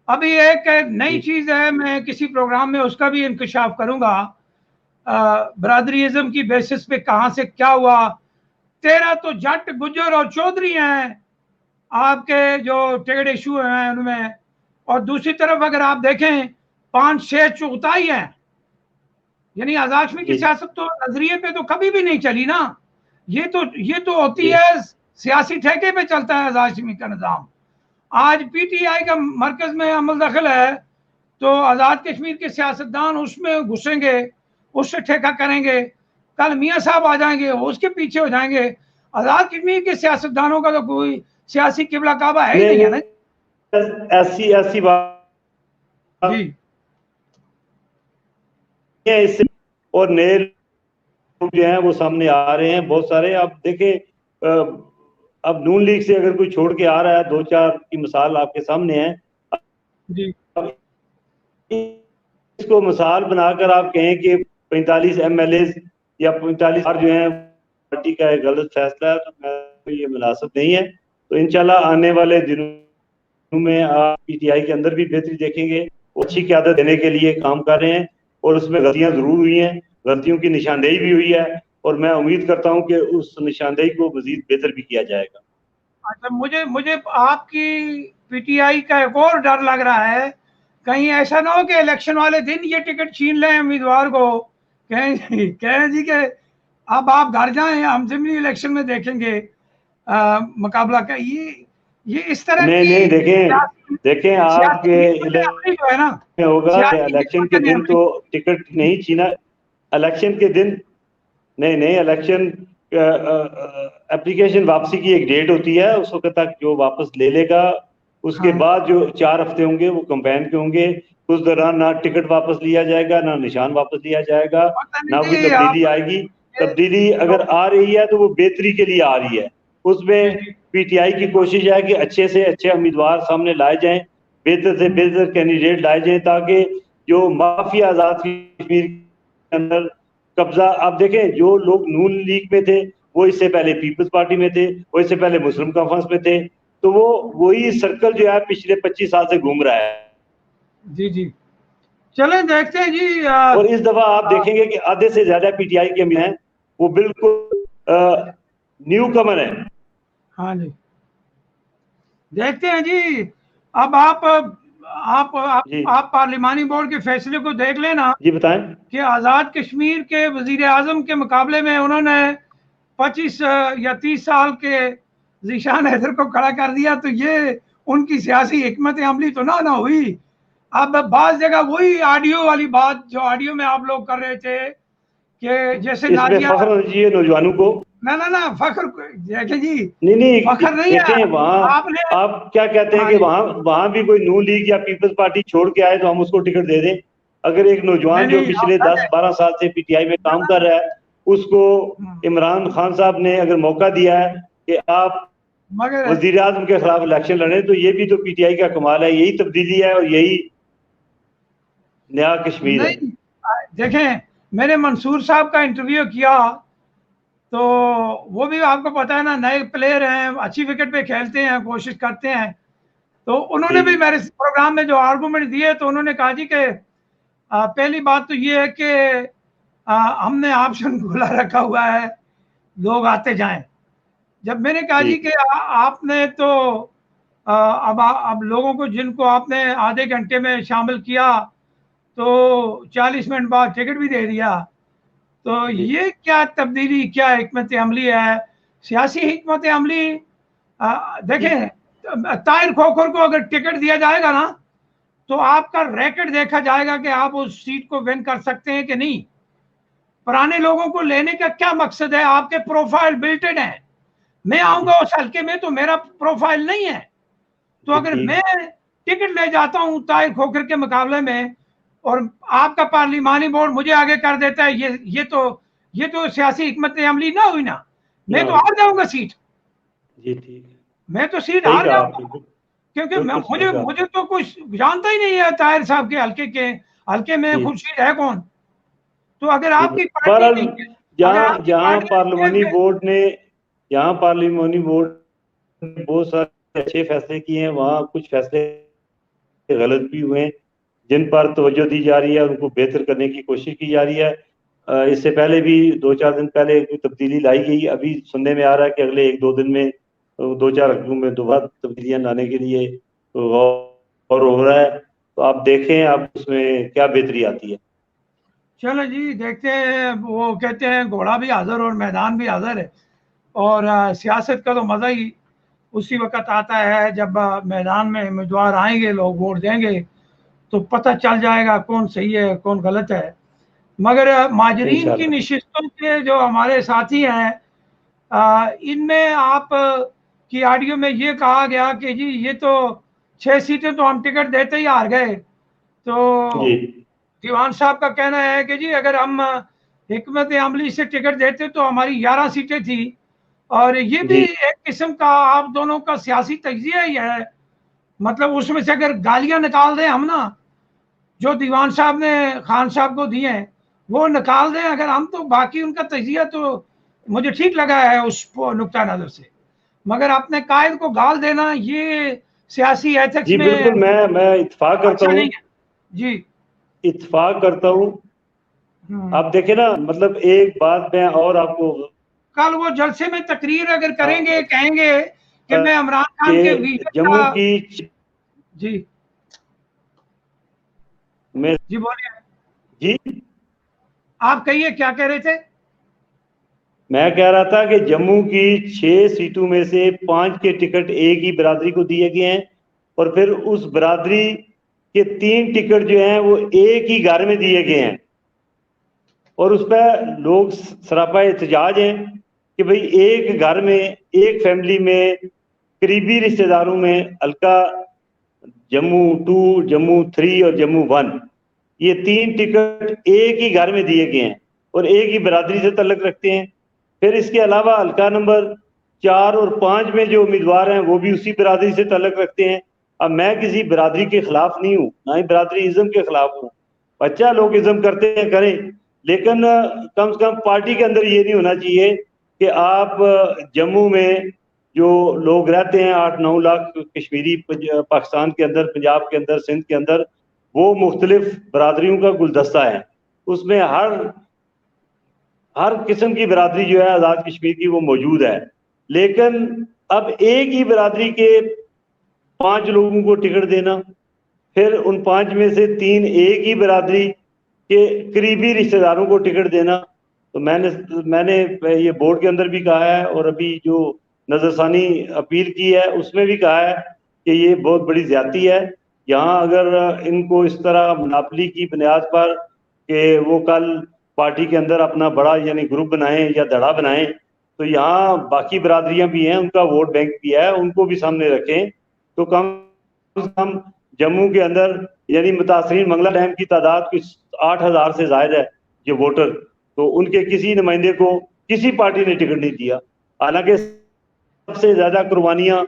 अभी एक नई चीज है, मैं किसी प्रोग्राम में उसका भी इंकशाफ करूंगा, बरादरीज़म की बेसिस पे कहां से क्या हुआ। 13 तो जट, गुज्जर और चौधरी हैं आपके जो टिकट इशू हैं उनमें, और दूसरी तरफ अगर आप देखें 5-6 चुगताई हैं। यानी आजाद कश्मीर की सियासत तो नजरिए पे तो कभी भी नहीं चली ना। ये तो होती है, सियासी ठेके पे चलता है आजाद कश्मीर का निजाम। आज पीटीआई का मरकज में अमल दखल है तो आजाद कश्मीर के सियासतदान उसमें घुसेंगे, उससे ठेका करेंगे। कल मियाँ साहब आ जाएंगे, उसके पीछे हो जाएंगे। आजाद कश्मीर के सियासतदानों का तो कोई सियासी किबला काबा है ही नहीं है ना। ऐसी बात जी। इससे और नए लोग जो हैं वो सामने आ रहे हैं बहुत सारे। आप देखें, अब नून लीग से अगर कोई छोड़ के आ रहा है, 2-4 की मिसाल आपके सामने है जी। इसको मिसाल बनाकर आप कहें कि 45 एमएलए या 45 जो हैं पार्टी का एक गलत फैसला है, तो मैं ये मुनासिब नहीं है। तो इंशाल्लाह आने वाले दिनों में आप पीटीआई के अंदर भी बेहतरी देखेंगे। अच्छी क़यादत देने के लिए काम कर रहे हैं और उसमें गलतियां जरूर हुई हैं, गलतियों की निशानदेही भी हुई है और मैं उम्मीद करता हूं कि उस निशानदेही को मजीद बेहतर भी किया जाएगा। अच्छा, मुझे आपकी पीटीआई का एक और डर लग रहा है, कहीं ऐसा ना हो कि इलेक्शन वाले दिन ये टिकट छीन लें उम्मीदवार को, कहें जी कि अब आप घर जाएं, हम जिमनी इलेक्शन में देखेंगे मुकाबला का। ये इस तरह नहीं देखें आपके जो है ना, होगा इलेक्शन के दिन तो टिकट नहीं छीना। इलेक्शन के दिन नहीं इलेक्शन एप्लीकेशन वापसी की एक डेट होती है, उस वक्त तक जो वापस ले लेगा। उसके बाद जो 4 हफ्ते होंगे वो कंपेन के होंगे। उस दौरान ना टिकट वापस लिया जाएगा, ना निशान वापस लिया जाएगा, ना कोई तब्दीली आएगी। तब्दीली अगर आ रही है तो वो बेहतरी के लिए आ रही है। उसमें पीटीआई की कोशिश है कि अच्छे से अच्छे उम्मीदवार सामने लाए जाएं, बेहतर से बेहतर कैंडिडेट लाए जाएं, ताकि जो माफिया आजाद कश्मीर के अंदर कब्जा, आप देखें जो लोग नून लीग में थे वो इससे पहले पीपल्स पार्टी में थे, वो इससे पहले मुस्लिम कॉन्फ्रेंस में थे। तो वो वही सर्कल जो है पिछले 25 साल से घूम रहा है। जी जी, चले देखते हैं जी। और इस दफा आप देखेंगे कि आधे से ज्यादा पीटीआई के में हैं, वो बिल्कुल न्यू कमर है। हाँ जी, देखते हैं जी। अब आप पार्लिमानी बोर्ड के फैसले को देख लेना जी बताएं। कि आज़ाद कश्मीर के वजीर आजम के मुकाबले में उन्होंने 25 या 30 साल के ज़ीशान हैदर को खड़ा कर दिया, तो ये उनकी सियासी हिकमत अमली तो ना हुई। अब बाज़ जगह वही ऑडियो वाली बात जो ऑडियो में आप लोग कर रहे थे कि जैसे इसमें फख्र होना चाहिए नौजवानों को। ना फख्र देखें जी, नहीं फख्र नहीं है। देखें वहाँ आपने आप क्या कहते हैं कि वहाँ भी कोई नून लीग या पीपल्स पार्टी छोड़ के आए तो हम उसको टिकट दे दें। अगर एक नौजवान जो पिछले 10-12 साल से पीटीआई में काम कर रहा है उसको इमरान खान साहब ने अगर मौका दिया है कि आप वजीर आजम के खिलाफ इलेक्शन लड़े, तो ये भी तो पीटीआई का कमाल है। यही तब्दीली है और यही नया कश्मीर है। देखें, मैंने मंसूर साहब का इंटरव्यू किया तो वो भी आपको पता है ना, नए प्लेयर हैं, अच्छी विकेट पे खेलते हैं, कोशिश करते हैं। तो उन्होंने भी मेरे प्रोग्राम में जो आर्गूमेंट दिए तो उन्होंने कहा जी कि पहली बात तो ये है कि हमने ऑप्शन खुला रखा हुआ है, लोग आते जाएं। जब मैंने कहा जी कि आपने तो अब लोगों को जिनको आपने आधे घंटे में शामिल किया तो 40 मिनट बाद टिकट भी दे दिया, तो ये क्या तब्दीली, क्या हिकमत अमली है, सियासी हिकमत अमली। देखें, ताहिर खोखर को अगर टिकट दिया जाएगा ना तो आपका रैकेट देखा जाएगा कि आप उस सीट को विन कर सकते हैं कि नहीं। पुराने लोगों को लेने का क्या मकसद है? आपके प्रोफाइल बिल्ट इन है। मैं आऊंगा उस हल्के में तो मेरा प्रोफाइल नहीं है, तो अगर मैं टिकट ले जाता हूं ताहिर खोखर के मुकाबले में और आपका पार्लिमानी बोर्ड मुझे आगे कर देता है, ये तो सियासी हिकमत अमली ना हुई ना। मैं तो हार जाऊंगा सीट। जी ठीक है, मैं तो सीट हार जाऊंगा क्योंकि मुझे तो कुछ जानता ही नहीं है ताहिर साहब के हल्के में खुर्शीद है कौन। तो अगर आपकी पार्टी जहाँ पार्लिमानी बोर्ड ने बहुत सारे अच्छे फैसले किए हैं, वहाँ कुछ फैसले गलत भी हुए हैं जिन पर तवज्जो दी जा रही है, उनको बेहतर करने की कोशिश की जा रही है। इससे पहले भी 2-4 दिन पहले कोई तब्दीली लाई गई। अभी सुनने में आ रहा है कि अगले 1-2 दिन में 2-4 हफ्तों में दोबारा तब्दीलियां लाने के लिए गौर हो रहा है। तो आप देखें आप उसमें क्या बेहतरी आती है। चलो जी, देखते हैं। वो कहते हैं घोड़ा भी हाजिर और मैदान भी हाजिर है, और सियासत का तो मज़ा ही उसी वक्त आता है जब मैदान में उम्मीदवार आएंगे, लोग वोट देंगे तो पता चल जाएगा कौन सही है कौन गलत है। मगर माजरीन की नशिस्तों के जो हमारे साथी हैं, इनमें आप की ऑडियो में ये कहा गया कि जी ये तो 6 सीटें तो हम टिकट देते ही हार गए। तो दीवान साहब का कहना है कि जी अगर हम हिकमत अमली से टिकट देते तो हमारी 11 सीटें थी, और ये भी एक किस्म का आप दोनों का सियासी तज्जिया ही है। मतलब उसमें से अगर गालियां निकाल दें हम ना, जो दीवान साहब ने खान साहब को दिए हैं वो निकाल दें अगर हम, तो बाकी उनका तजिया तो मुझे ठीक लगा है उस नुक्ता नजर से। मगर अपने कायद को गाल देना ये सियासी एथिक्स में बिल्कुल मैं इत्तेफाक करता हूँ जी, इत्तेफाक करता हूँ। आप देखें ना, मतलब एक बात मैं और आपको, कल वो जलसे में तकरीर अगर करेंगे, कहेंगे कि मैं इमरान खान के जम्मू की जी बोलिए जी, आप कहिए क्या कह रहे थे। मैं कह रहा था कि जम्मू की 6 सीटों में से 5 के टिकट एक ही बिरादरी को दिए गए हैं, और फिर उस बिरादरी के 3 टिकट जो हैं वो एक ही घर में दिए गए हैं, और उस पर लोग सरापा एहतजाज हैं कि भाई एक घर में, एक फैमिली में, करीबी रिश्तेदारों में हल्का जम्मू 2, जम्मू 3 और जम्मू 1, ये 3 टिकट एक ही घर में दिए गए हैं और एक ही बिरादरी से ताल्लुक रखते हैं। फिर इसके अलावा हल्का नंबर 4 और 5 में जो उम्मीदवार हैं वो भी उसी बिरादरी से ताल्लुक रखते हैं। अब मैं किसी बिरादरी के खिलाफ नहीं हूँ, ना ही बिरादरी इज्म के खिलाफ हूँ। अच्छा, लोग इज्म करते हैं करें, लेकिन कम से कम पार्टी के अंदर ये नहीं होना चाहिए कि आप जम्मू में जो लोग रहते हैं 8-9 लाख कश्मीरी पाकिस्तान के अंदर, पंजाब के अंदर, सिंध के अंदर, वो मुख्तलिफ बरादरियों का गुलदस्ता है। उसमें हर किस्म की बरादरी जो है आज़ाद कश्मीर की वो मौजूद है। लेकिन अब एक ही बरादरी के 5 लोगों को टिकट देना, फिर उन 5 में से 3 एक ही बरादरी के करीबी रिश्तेदारों को टिकट देना, तो मैंने ये बोर्ड के अंदर भी कहा है और अभी जो नजरसानी अपील की है उसमें भी कहा है कि ये बहुत बड़ी ज्यादती है। यहाँ अगर इनको इस तरह मुनाफली की बुनियाद पर कि वो कल पार्टी के अंदर अपना बड़ा यानी ग्रुप बनाएं या धड़ा बनाएं, तो यहाँ बाकी बरादरियां भी हैं, उनका वोट बैंक भी है, उनको भी सामने रखें। तो कम से कम जम्मू के अंदर यानी मुतासरीन मंगला डैम की तादाद कुछ 8,000 से ज्यादा है ये वोटर, तो उनके किसी नुमाइंदे को किसी पार्टी ने टिकट नहीं दिया। हालांकि सबसे ज्यादा कुर्बानियां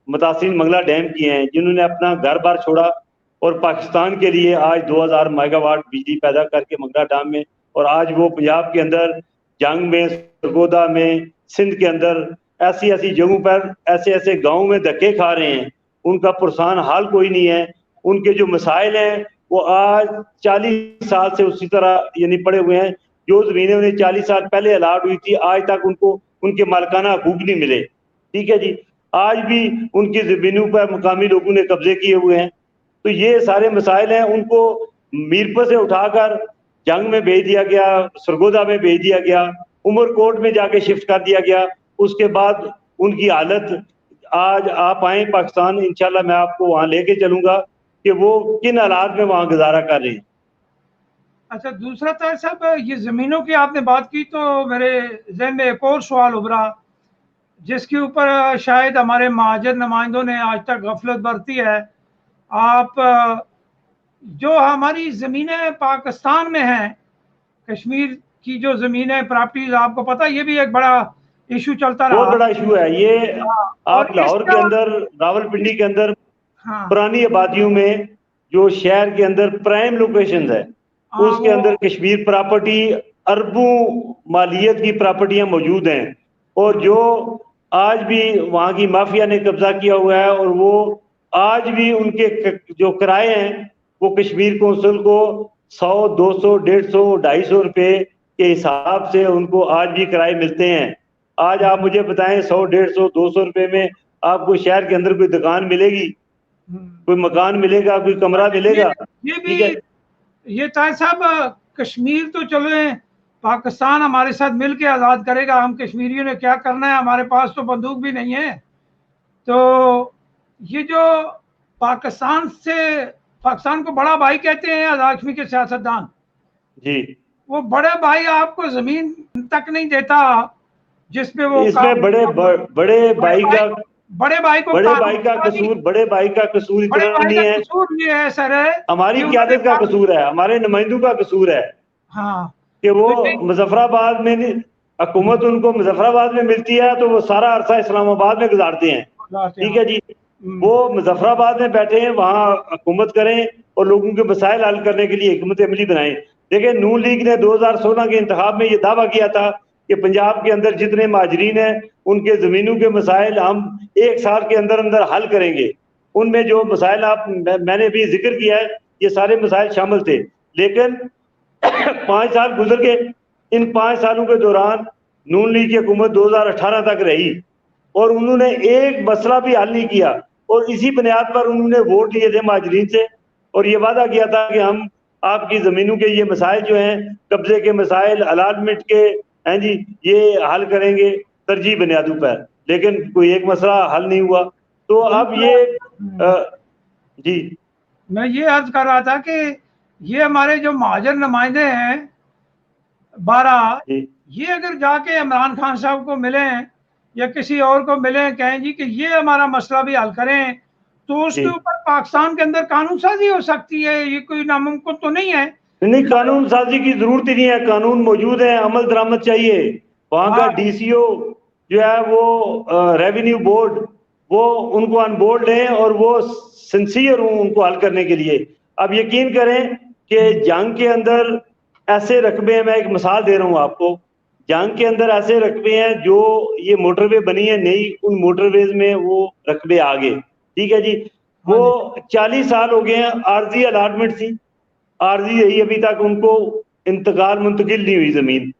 मुतासरीन मंगला डैम की हैं, जिन्होंने अपना घर बार छोड़ा और पाकिस्तान के लिए आज 2000 मेगावाट बिजली पैदा करके मंगला डैम में, और आज वो पंजाब के अंदर जंग में, सरगोदा में, सिंध के अंदर ऐसी ऐसी जगहों पर ऐसे ऐसे गाँव में धक्के खा रहे हैं, उनका पुरसान हाल कोई नहीं है। उनके जो मसाइल हैं वो आज 40 साल से उसी तरह यानी पड़े हुए हैं। जो जमीनें उन्हें 40 साल पहले अलाट हुई थी, आज तक उनको उनके मालिकाना हकूक नहीं मिले। ठीक है जी, आज भी उनकी जमीनों पर मुकामी लोगों ने कब्जे किए हुए हैं। तो ये सारे मसाइल हैं, उनको मीरपुर से उठाकर जंग में भेज दिया गया, सरगोदा में भेज दिया गया, उमरकोट में जाके शिफ्ट कर दिया गया। उसके बाद उनकी हालत, आज आप आए पाकिस्तान, इंशाल्लाह मैं आपको वहां लेके चलूंगा कि वो किन हालात में वहां गुजारा कर रहे हैं। अच्छा, दूसरा तो साहब, ये जमीनों की आपने बात की तो मेरे जहन में एक और सवाल उभरा, जिसके ऊपर शायद हमारे महाजर नुमाइंदों ने आज तक गफलत बरती है। आप जो हमारी ज़मीनें पाकिस्तान में हैं, कश्मीर की जो ज़मीनें, प्रॉपर्टीज, आपको पता है ये भी एक बड़ा इशू चलता रहा। बहुत बड़ा इशू है ये। आप लाहौर के अंदर, रावलपिंडी के अंदर, हाँ, पुरानी आबादियों में जो शहर के अंदर प्राइम लोकेशंस है, उसके अंदर कश्मीर प्रॉपर्टी, अरबों मालियत की प्रॉपर्टियां मौजूद हैं, और जो आज भी वहां की माफिया ने कब्जा किया हुआ है, और वो आज भी उनके जो किराए हैं वो कश्मीर कौंसिल को 100, 200, 150, 250 रुपए के हिसाब से उनको आज भी किराए मिलते हैं। आज आप मुझे बताएं 100, 150, 200 रुपए में आपको शहर के अंदर कोई दुकान मिलेगी, कोई मकान मिलेगा, कोई कमरा मिलेगा? ये भी ये ताज साहब, कश्मीर तो चलो पाकिस्तान हमारे साथ मिलके आज़ाद करेगा, हम कश्मीरियों ने क्या करना है, हमारे पास तो बंदूक भी नहीं है। तो ये जो पाकिस्तान को बड़ा भाई कहते हैं आज़ाद कश्मीर के सियासतदान जी, वो बड़े भाई आपको जमीन तक नहीं देता जिसपे वो इसमें बड़े भाई का बड़े भाई का कसूर इतना नहीं है, कसूर ये है सर, है हमारी क़यादत का कसूर है, हमारे नुमाइंदों का कसूर है। हाँ, कि वो मुजफ्फराबाद में हुकूमत उनको मुजफ्फराबाद में मिलती है तो वो सारा अरसा इस्लामाबाद में गुजारते हैं। ठीक है जी, वो मुजफ्फराबाद में बैठे हैं, वहाँ हुकूमत करें और लोगों के मसाइल हल करने के लिए हिकमत अमली बनाएं। देखिए, नून लीग ने 2016 के इंतखाब में ये दावा किया था कि पंजाब के अंदर जितने महाजरीन हैं उनके ज़मीनों के मसाइल हम 1 साल के अंदर अंदर हल करेंगे। उनमें जो मसाइल मैंने भी जिक्र किया है, ये सारे मसाइल शामिल थे। लेकिन 5 साल गुजर गए, इन 5 सालों के दौरान नून लीग की हुकूमत 2018 तक रही और उन्होंने एक मसला भी हल नहीं किया, और इसी बुनियाद पर उन्होंने वोट लिए थे महाजरीन से और ये वादा किया था कि हम आपकी ज़मीनों के ये मसाइल जो हैं, कब्जे के मसाइल, अलाटमेंट के हैं जी, ये हल करेंगे तरजीह बुनियादों पर। लेकिन कोई एक मसला हल नहीं हुआ। तो अब ये जी, मैं ये अर्ज कर रहा था कि ये हमारे जो महाजर नुमाइंदे हैं 12, ये अगर जाके इमरान खान साहब को मिलें या किसी और को मिलें, कहें जी कि ये हमारा मसला भी हल करें, तो उसके ऊपर पाकिस्तान के अंदर कानून साजी हो सकती है। ये कोई नामुमकिन तो नहीं है। नहीं, कानून साजी की जरूरत ही नहीं है, कानून मौजूद है, अमल दरामद चाहिए। वहाँ का DCO जो है वो रेवेन्यू बोर्ड, वो उनको अनबोर्ड लें और वो सिंसियर हूँ उनको हल करने के लिए। अब यकीन करें कि जंग के अंदर ऐसे रकबे, मैं एक मिसाल दे रहा हूँ आपको, जंग के अंदर ऐसे रकबे हैं जो ये मोटरवे बनी है नई, उन मोटरवेज में वो रकबे आ गए, ठीक है जी। वो 40 साल हो गए हैं, आर्जी अलाटमेंट थी, आर्जी यही अभी तक उनको मुंतकिल नहीं हुई जमीन।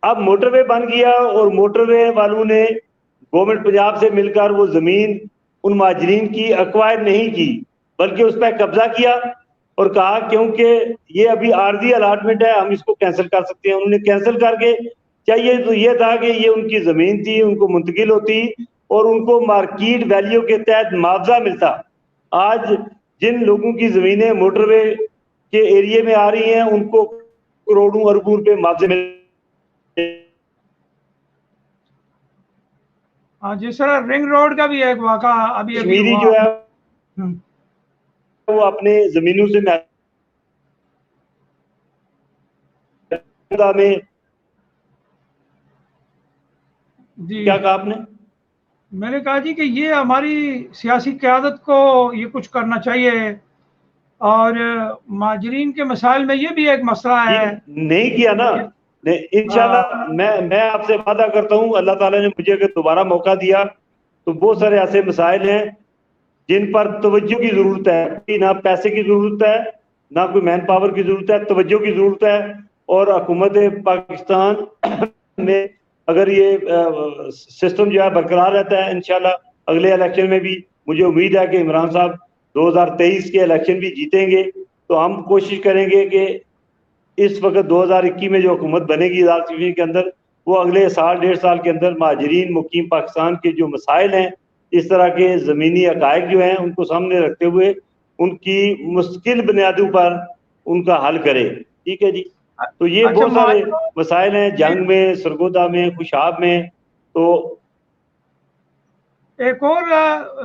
अब मोटरवे बन गया और मोटरवे वालों ने गवर्नमेंट पंजाब से मिलकर वो जमीन उन महाजरीन की अक्वायर नहीं की, बल्कि उस पर कब्जा किया और कहा क्योंकि ये अभी आर्जी अलाटमेंट है, हम इसको कैंसिल कर सकते हैं। उन्होंने कैंसिल करके, चाहिए तो ये था कि ये उनकी जमीन थी, उनको मुंतकिल होती और उनको मार्केट वैल्यू के तहत मुआवजा मिलता। आज जिन लोगों की जमीनें मोटरवे के एरिया में आ रही हैं, उनको करोड़ों अरबों रुपए मुआवजे मिल। हाँ, जिस तरह रिंग रोड का भी एक वाक़ा अभी कश्मीरी हुआ। जो है वो अपने जमीनों से में जी, क्या कहा आपने? मैंने कहा जी कि ये हमारी सियासी क़यादत को ये कुछ करना चाहिए, और माजरीन के मसाइल में ये भी एक मसला है। नहीं किया ना, इंशाल्लाह मैं आपसे वादा करता हूँ, अल्लाह ताला ने मुझे अगर दोबारा मौका दिया तो बहुत सारे ऐसे मसाइल हैं जिन पर तवज्जो की जरूरत है। ना पैसे की जरूरत है, ना कोई मैन पावर की जरूरत है, तवज्जो की जरूरत है। और हुकूमत पाकिस्तान में अगर ये सिस्टम जो है बरकरार रहता है, इंशाल्लाह अगले इलेक्शन में भी मुझे उम्मीद है कि इमरान साहब 2023 के इलेक्शन भी जीतेंगे। तो हम कोशिश करेंगे कि इस वक्त 2021 में जो हुकूमत बनेगी आज़ाद कश्मीर के अंदर, वो अगले साल 1.5 साल के अंदर महाजरीन मुकीम पाकिस्तान के जो मसाइल हैं, इस तरह के ज़मीनी हक़ाइक़ जो हैं, उनको सामने रखते हुए उनकी मुस्तकिल बुनियादों पर उनका हल करे। ठीक है जी। तो ये बहुत सारे मसाइल हैं, जंग में, सरगोदा में, खुशाब में। तो एक और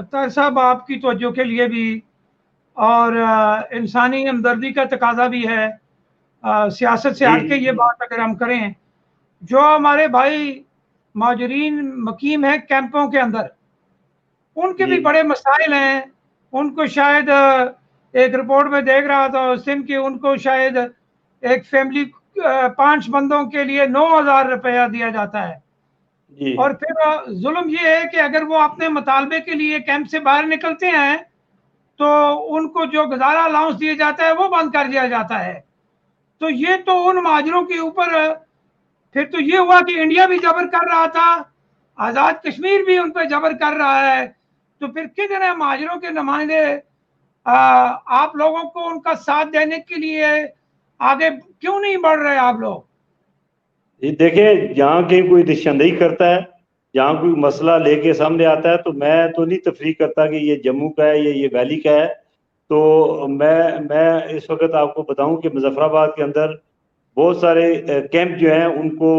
ताहिर साहब आपकी तवज्जो के लिए भी, और इंसानी हमदर्दी का तकाजा भी है, सियासत से हट के ये बात अगर हम करें, जो हमारे भाई माजरीन मुकीम है कैंपों के अंदर, उनके भी बड़े मसाइल हैं। उनको शायद एक रिपोर्ट में देख रहा था उस दिन कि उनको शायद एक फैमिली 5 बंदों के लिए 9,000 रुपया दिया जाता है। और फिर जुल्म ये है कि अगर वो अपने मुतालबे के लिए कैंप से बाहर निकलते हैं तो उनको जो गुजारा अलाउंस दिया जाता है वो बंद कर दिया जाता है। तो ये तो उन माजरों के ऊपर, फिर तो ये हुआ कि इंडिया भी जबर कर रहा था, आज़ाद कश्मीर भी उन पर जबर कर रहा है। तो फिर किधर है माजरों के नुमाइंदे? आप लोगों को उनका साथ देने के लिए आगे क्यों नहीं बढ़ रहे आप लोग? देखिए, जहाँ कहीं कोई निशानदेही करता है, जहाँ कोई मसला लेके सामने आता है, तो मैं तो नहीं तफरीक करता कि ये जम्मू का है या ये वैली का है। तो मैं इस वक्त आपको बताऊं कि मुजफ्फराबाद के अंदर बहुत सारे कैंप जो हैं उनको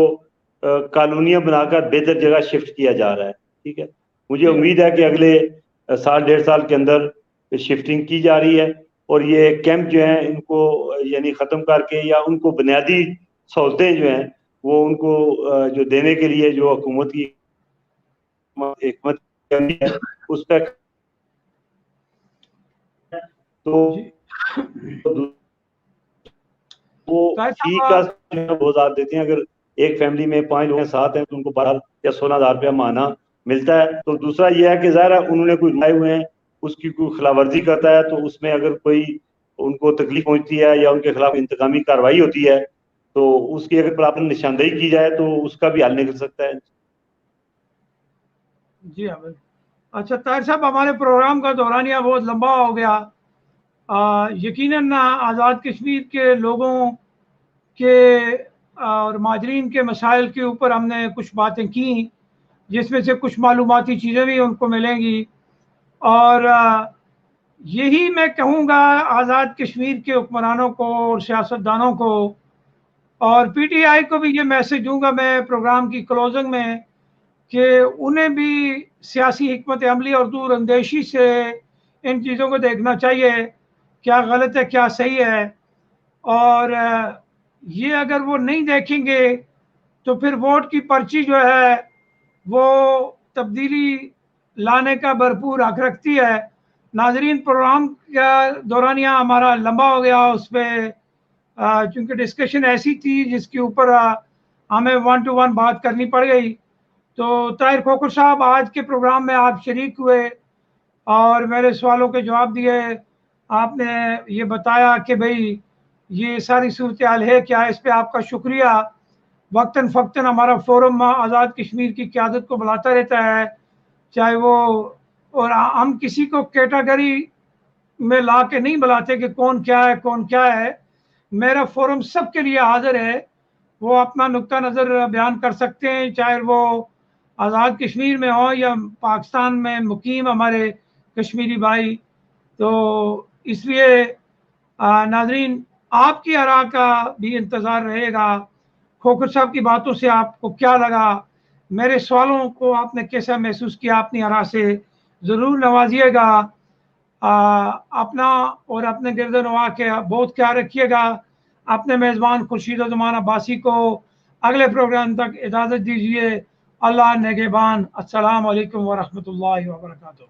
कॉलोनियाँ बनाकर बेहतर जगह शिफ्ट किया जा रहा है। ठीक है, मुझे उम्मीद है कि अगले साल 1.5 साल के अंदर शिफ्टिंग की जा रही है और ये कैंप जो हैं इनको यानी ख़त्म करके या उनको बुनियादी सहूलतें जो हैं वो उनको जो देने के लिए जो हुकूमत की हिकमत है उस पर तो वो फी का बहुत ज़्यादा देते हैं। अगर एक फैमिली में 5 लोग 7 हैं तो उनको 12 या 16,000 रुपया महीना मिलता है। तो दूसरा ये है कि ज़ाहिर है उन्होंने कोई लाए हुए हैं, उसकी कोई खिलाफवर्जी करता है तो उसमें अगर कोई उनको तकलीफ पहुंचती है या उनके खिलाफ इंतकामी कार्रवाई होती है तो उसकी अगर प्रॉपर निशानदेही की जाए तो उसका भी हल निकल सकता है। जी हाँ। अच्छा ताहिर साहब, हमारे प्रोग्राम का दौरानिया बहुत लंबा हो गया। यकीनन आज़ाद कश्मीर के लोगों के और माजरीन के मसाइल के ऊपर हमने कुछ बातें की, जिसमें से कुछ मालूमाती चीज़ें भी उनको मिलेंगी। और यही मैं कहूँगा आज़ाद कश्मीर के हुक्मरानों को और सियासतदानों को, और पीटीआई को भी ये मैसेज दूंगा मैं प्रोग्राम की क्लोजिंग में, कि उन्हें भी सियासी हिकमत अमली और दूरअंदेशी से इन चीज़ों को देखना चाहिए, क्या गलत है क्या सही है। और ये अगर वो नहीं देखेंगे तो फिर वोट की पर्ची जो है वो तब्दीली लाने का भरपूर हक रखती है। नाजरीन, प्रोग्राम का दौरानिया हमारा लंबा हो गया, उस पर चूँकि डिस्कशन ऐसी थी जिसके ऊपर हमें 1 to 1 बात करनी पड़ गई। तो ताहिर खोखर साहब, आज के प्रोग्राम में आप शरीक हुए और मेरे सवालों के जवाब दिए। आपने ये बताया कि भाई ये सारी सूरत हाल है क्या, इस पे आपका शुक्रिया। वक्तन फ़क्तन हमारा फोरम आज़ाद कश्मीर की क़यादत को बुलाता रहता है, चाहे वो, और हम किसी को कैटेगरी में ला के नहीं बुलाते कि कौन क्या है कौन क्या है। मेरा फोरम सबके लिए हाजिर है, वो अपना नुक्ता नज़र बयान कर सकते हैं, चाहे वो आज़ाद कश्मीर में हो या पाकिस्तान में मुकीम हमारे कश्मीरी भाई। तो इसलिए नाजरीन, आपकी आरा का भी इंतज़ार रहेगा। खोखर साहब की बातों से आपको क्या लगा, मेरे सवालों को आपने कैसा महसूस किया, अपनी आरा से ज़रूर नवाजिएगा। अपना और अपने गिरदनवा के बहुत ख्याल रखिएगा। अपने मेज़बान खुर्शीद ज़मान अब्बासी को अगले प्रोग्राम तक इजाज़त दीजिए। अल्लाह नेगेबान। अस्सलाम वालेकुम व रहमतुल्लाहि व बरकातुहू।